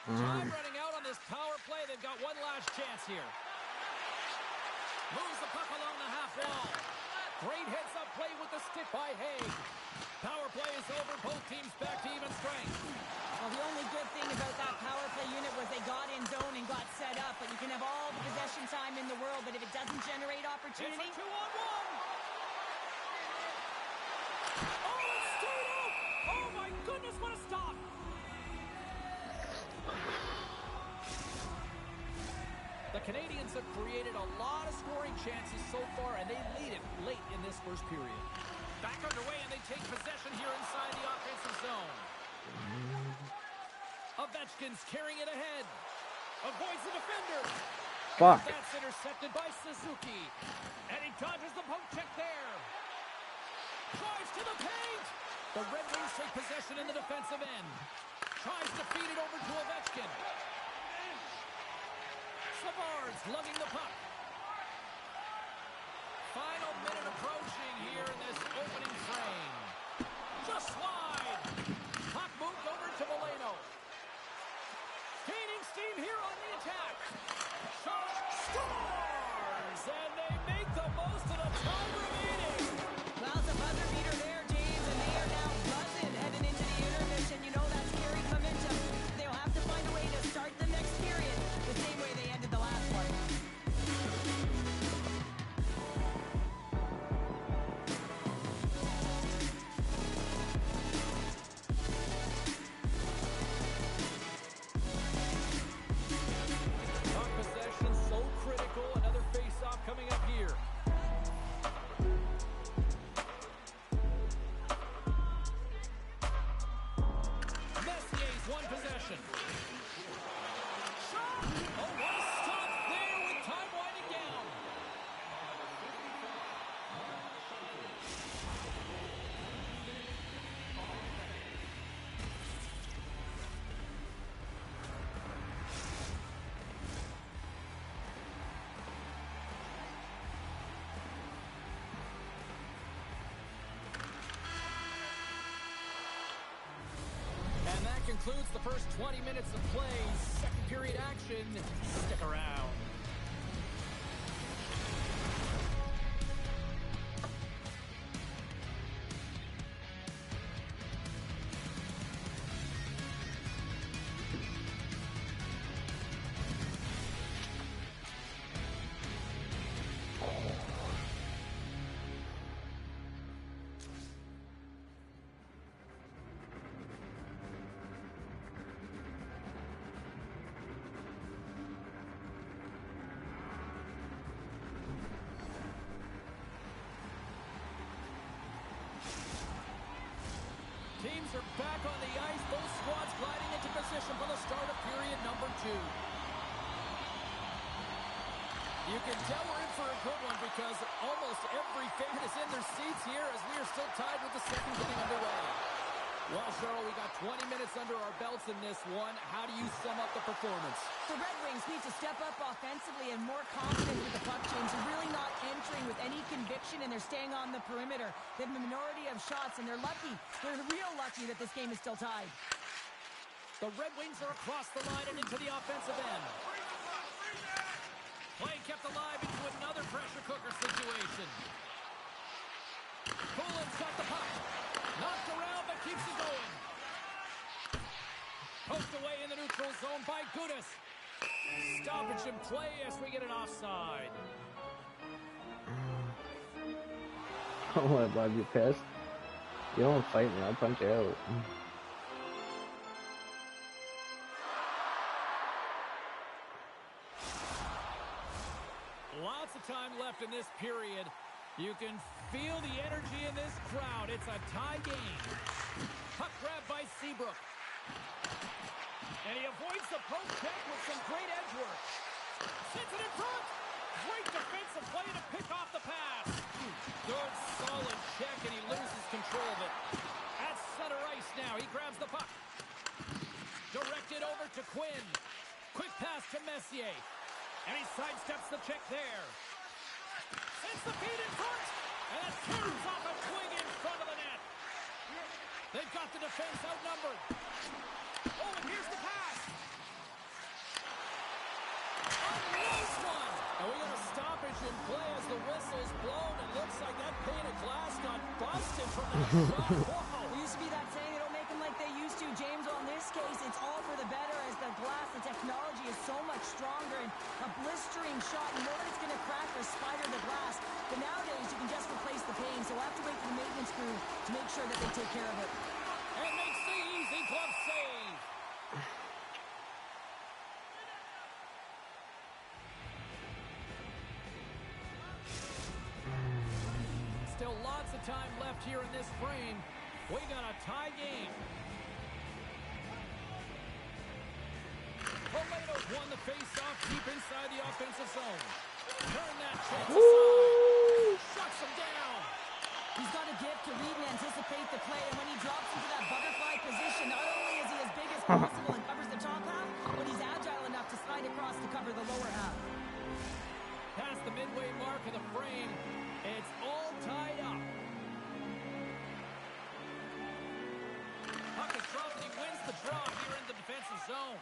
Time running out on this power play. They've got one last chance here. Moves the puck along the half wall. Great heads-up play with the stick by Haig. Power play is over. Both teams back to even strength. Well, the only good thing about that power play unit was they got in zone and got set up, but you can have all the possession time in the world, but if it doesn't generate opportunity... It's a 2-on-1. Oh, it's straight out. Oh, my goodness, what a stop. The Canadians have created a lot of scoring chances so far, and they lead it late in this first period. Back underway, and they take possession here inside the offensive zone. Ovechkin's carrying it ahead. Avoids the defender. Fuck. That's intercepted by Suzuki. And he dodges the poke check there. Drives to the paint. The Red Wings take possession in the defensive end. Tries to feed it over to Ovechkin. Savard's lugging the puck. Final minute approaching here in this opening frame. Just wide. Puck moved over to Valeno. Gaining steam here on the attack. Shot scores! And they make the most of the time remaining. Well, it's a buzzer beater there, James, and they are now buzzing heading into the intermission. You know that's carried momentum. They'll have to find a way to start the next period the same way they ended the last one. Puck possession so critical. Another face-off coming up here. Messier's one possession. Shot! Oh, what a stop there with time winding down. And that concludes the first 20 minutes of play. Second period action. Stick around. Teams are back on the ice. Both squads gliding into position for the start of period number 2. You can tell we're in for a good one because almost every fan is in their seats here as we are still tied with the second getting underway. Well, Cheryl, we got 20 minutes under our belts in this one. How do you sum up the performance? The Red Wings need to step up offensively and more confident with the puck change. They're really not entering with any conviction, and they're staying on the perimeter. They have a minority of shots, and they're lucky. They're real lucky that this game is still tied. The Red Wings are across the line and into the offensive end. Play kept alive into another pressure cooker situation. Poulin's got the puck. Knocked around, but keeps it going. Poked away in the neutral zone by Gudas. Stoppage in play as we get an offside. Oh my God, you pissed? You don't fight me, I'll punch you out. Lots of time left in this period. You can feel the energy in this crowd. It's a tie game. Puck grab by Seabrook. And he avoids the poke check with some great edge work. Sends it in front. Great defensive play to pick off the pass. Good, solid check, and he loses control of it. At center ice now. He grabs the puck. Directed over to Quinn. Quick pass to Messier. And he sidesteps the check there. Sends the feed in front. And it turns off a swing in front of the net. They've got the defense outnumbered. Oh, and here's the pass. A nice one. And we got a stoppage in play as the whistle's blown. It looks like that pane of glass got busted from that shot. Whoa. It used to be that saying, they don't make them like they used to, James. Well, in this case, it's all for the better as the glass, the technology is so much stronger. And a blistering shot, you know that it's going to crack or spider the glass. But nowadays, you can just replace the pane. So we'll have to wait for the maintenance crew to make sure that they take care of it. And makes the easy glove save. time left here in this frame. We got a tie game. Poleto's won the face-off deep inside the offensive zone. Turn that chance aside. Shuts him down. He's got a gift to read and anticipate the play, and when he drops into that butterfly position, not only is he as big as possible and covers the top half, but he's agile enough to slide across to cover the lower half. Past the midway mark of the frame, it's all tied up. Puck is dropped, and he wins the draw here in the defensive zone.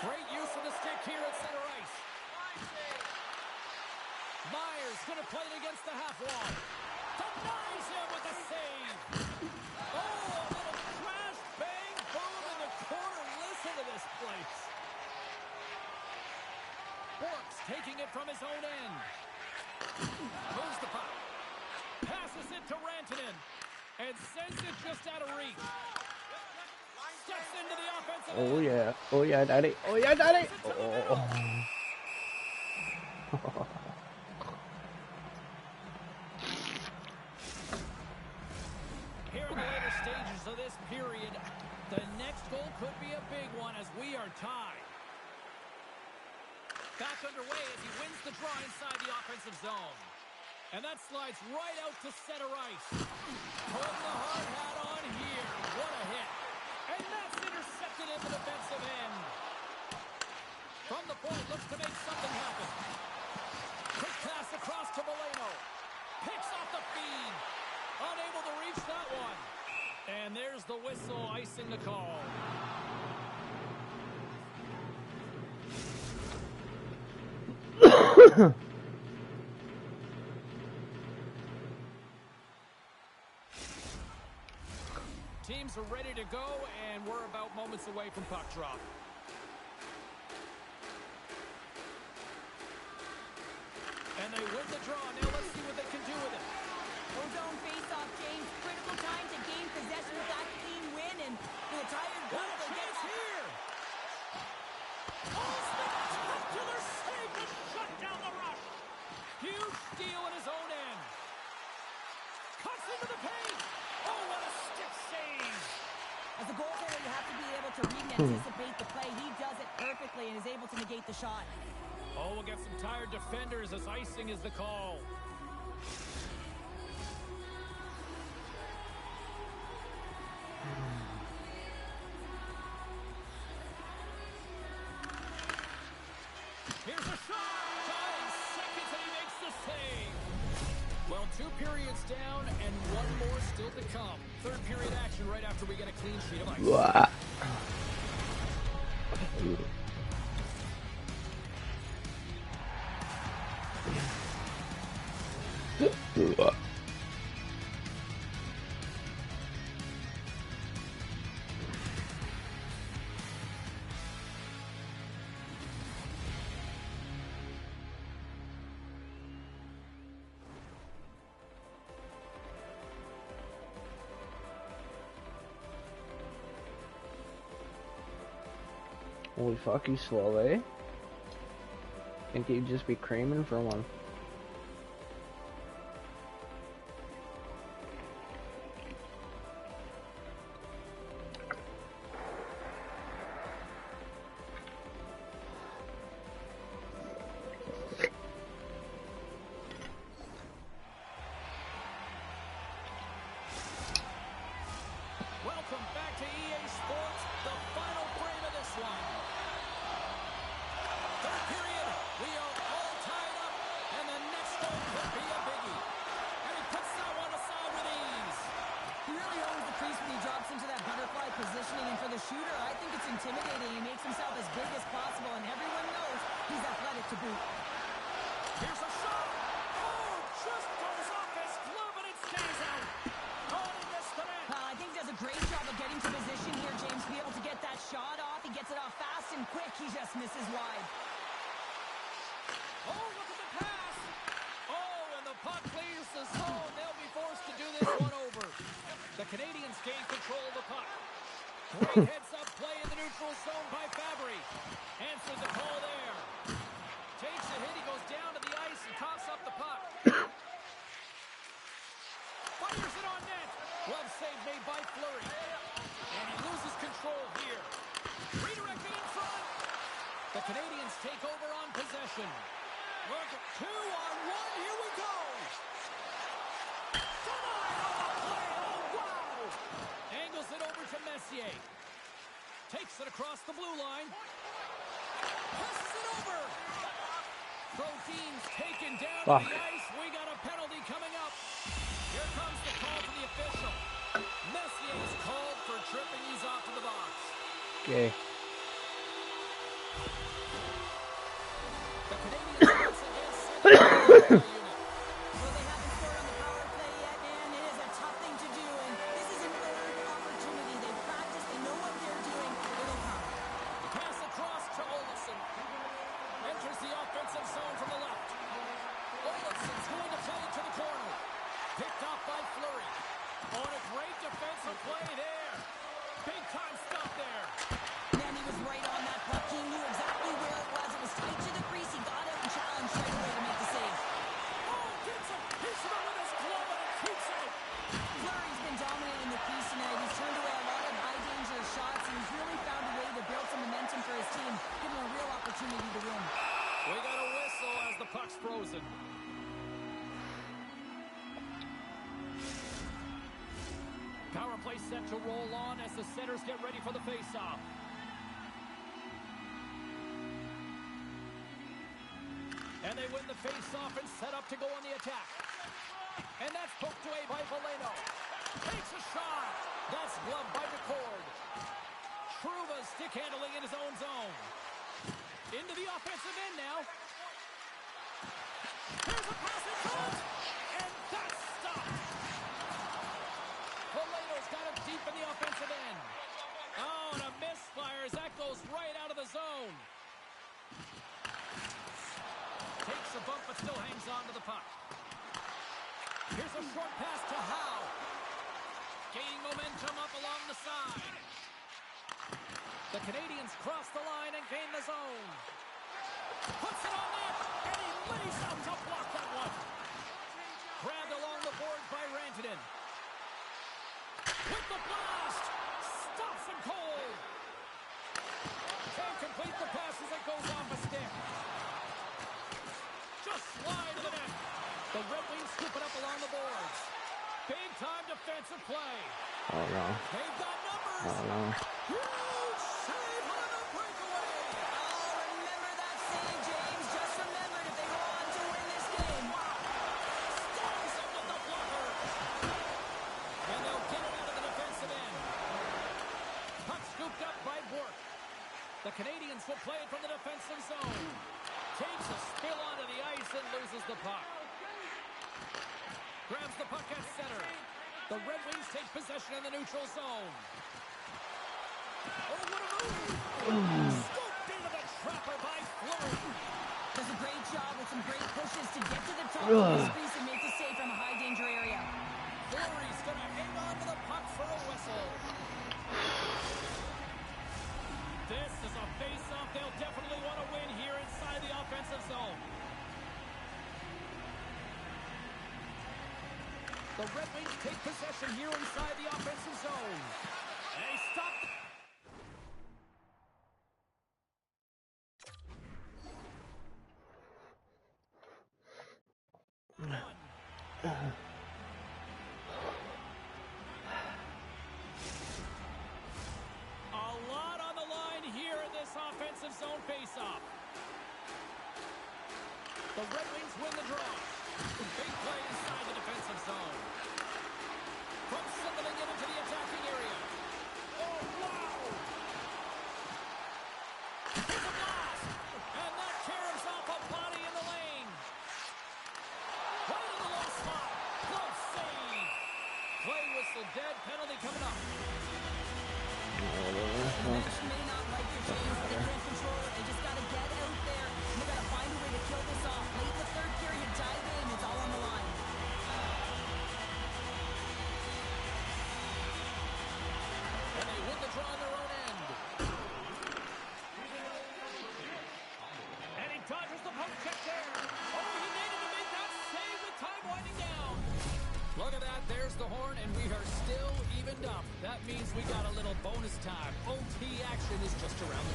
Great use of the stick here at center ice. Myers going to play it against the half wall. Denies him with a save. Oh, a little crash, bang, boom in the corner. Listen to this place. Borks taking it from his own end. Moves the puck. Passes it to Rantanen. And sends it just out of reach. Steps into the offensive end. Oh yeah. Oh yeah, daddy. Oh yeah, daddy. Oh. Here in the later stages of this period, the next goal could be a big one as we are tied. Back underway as he wins the draw inside the offensive zone. And that slides right out to center ice. Putting the hard hat on here. What a hit. And that's intercepted in the defensive end. From the point, looks to make something happen. Quick pass across to Polito. Picks off the feed. Unable to reach that one. And there's the whistle icing the call. Teams are ready to go, and we're about moments away from puck drop. And they win the draw. Now let's see what they can do with it. Ozone face-off, James. Critical time to gain possession with that clean win, and the tired What goal a will get chance that. here! Oh, spectacular save to shut down the rush! Huge steal in his own end. Cuts into the paint! Oh, what a stick save! As a goaltender, you have to be able to read and anticipate the play. He does it perfectly and is able to negate the shot. Oh, we'll get some tired defenders as icing is the call. Here's a shot! Tying seconds and he makes the save. Well, 2 periods down and 1 more still to come. Third period action right after we get a clean sheet of ice. Wow. Holy fuck, he's slow, eh? Think he'd just be creaming for one. Welcome back to EA Sports, the final frame of this one. Third period, we are all tied up, and the next goal could be a biggie. And he puts that one aside with ease. He really owns the crease when he drops into that butterfly positioning, and for the shooter, I think it's intimidating. He makes himself as big as possible, and everyone knows he's athletic to boot. Here's a shot. Oh, just goes off his glove, and it stays out. Oh, he missed the net. I think he does a great job of getting to position here, James, to be able to get that shot off. He gets it off fast and quick. He just misses wide. Oh, look at the pass. Oh, and the puck leaves the zone. They'll be forced to do this one over. The Canadians gain control of the puck. Great heads-up play in the neutral zone by Fabry. Answers the call there. Takes a hit. He goes down to the ice and coughs up the puck. Fires Fleury. And he loses control here. Redirecting in front. The Canadians take over on possession. Look, 2-on-1. Here we go. Denied on the play. Oh, wow. Angles it over to Messier. Takes it across the blue line. Passes it over. Proteins taken down to the ice. We got a penalty coming up. Here comes the call to the official. Messier is called for tripping. He's off to the box. Okay. The Canadians once again send it to the unit. Well, they haven't scored on the power play yet, and it is a tough thing to do. And this is an earned opportunity. They've practiced. They know what they're doing. It'll come. Pass across to Olofsson. Enters the offensive zone from the left. Olofsson's going to play it to the corner. Picked off by Fleury. On a great defensive play there. Big time stop there. Man, he was right on that puck. He knew exactly where it was. It was tight to the crease. He got out and challenged right away to make the save. Oh, gets a piece of it with his glove and it keeps it. Fleury's been dominating the crease tonight. He's turned away a lot of high-danger shots, and he's really found a way to build some momentum for his team, give him a real opportunity to win. We got a whistle as the puck's frozen. Power play set to roll on as the centers get ready for the face-off. And they win the face-off and set up to go on the attack. And that's poked away by Valeno. Takes a shot. That's gloved by McCord. Trouba stick handling in his own zone. Into the offensive end now. Here's a pass in front. And that's stopped. Valeno's got it deep in the offensive end. Oh, and a misfire as that goes right out of the zone. Takes a bump but still hangs on to the puck. Here's a short pass to Howe. Gaining momentum up along the side. The Canadians cross the line and gain the zone. Puts it on net, and he lays out to block that one. Grabbed along the boards by Rantanen. With the blast, stops him cold. Can't complete the pass as it goes off a stick. Just slide to the net. The Red Wings scoop it up along the boards. Big time defensive play. Oh no. They've got numbers. Oh no. Huge save on the breakaway. Oh, remember that save, James. Just remembered if they go on to win this game. Stops him with the blocker. And they'll get it out of the defensive end. Puck scooped up by Bork. The Canadians will play it from the defensive zone. Takes a spill onto the ice and loses the puck. Grabs the puck at center. The Red Wings take possession in the neutral zone. Oh, what a move! Scooped into the trapper by Fleury. Does a great job with some great pushes to get to the top of the crease and make the save from a high-danger area. Fleury's going to hang on to the puck for a whistle. This is a face-off they'll definitely want to win here inside the offensive zone. The Red Wings take possession here inside the offensive zone. And they stop. A lot on the line here in this offensive zone face-off. The Red Wings win the draw. Big play inside the defensive zone. From signaling it into the attacking area. Oh, wow! Here's a blast! And that tears off a body in the lane. Right in the low slot. Close save. Play whistle dead. Penalty coming up. The bench may not like the change, but they can't control it. They just got to get out there. They got to find a way to kill this off. Late in the third period, dive in. It's all on the line. warmed up. That means we got a little bonus time. OT action is just around the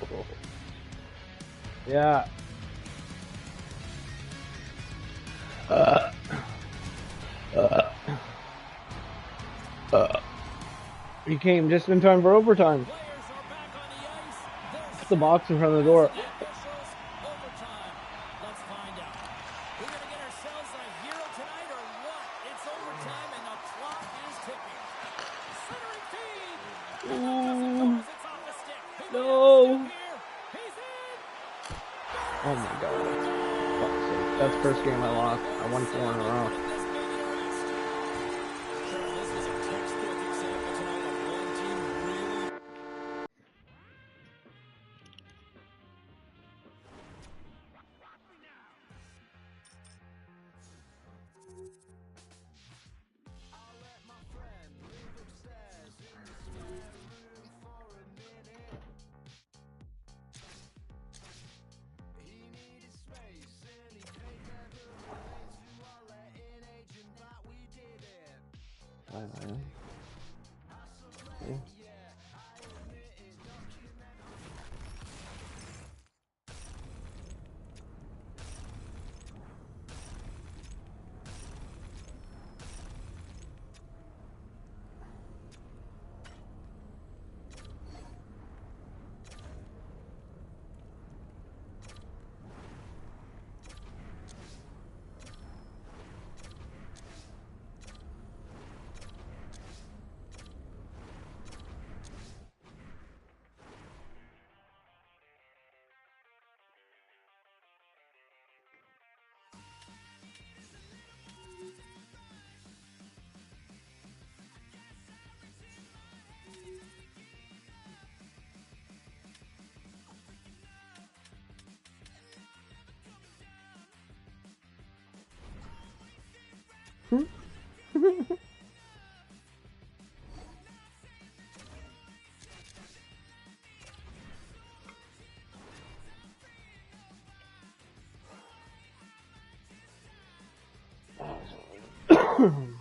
corner. Yeah. He came just in time for overtime. Players are back on the ice. Put the box in front of the door. Officials, overtime. Let's find out. We're going to get ourselves a hero tonight or what? It's overtime and the clock is ticking. Centering feed. Ooh. It's off the stick. He No. might have a step here. He's in. Oh my god. Fuck's sake. That's the first game I lost. I won 4 in a row. This is a textbook example tonight of one team really. I'll let my friend live upstairs in the spare room for a minute. He needed space and he paid never rates to our letting agent, but we did it. Yeah, I admit it. Document. Oh.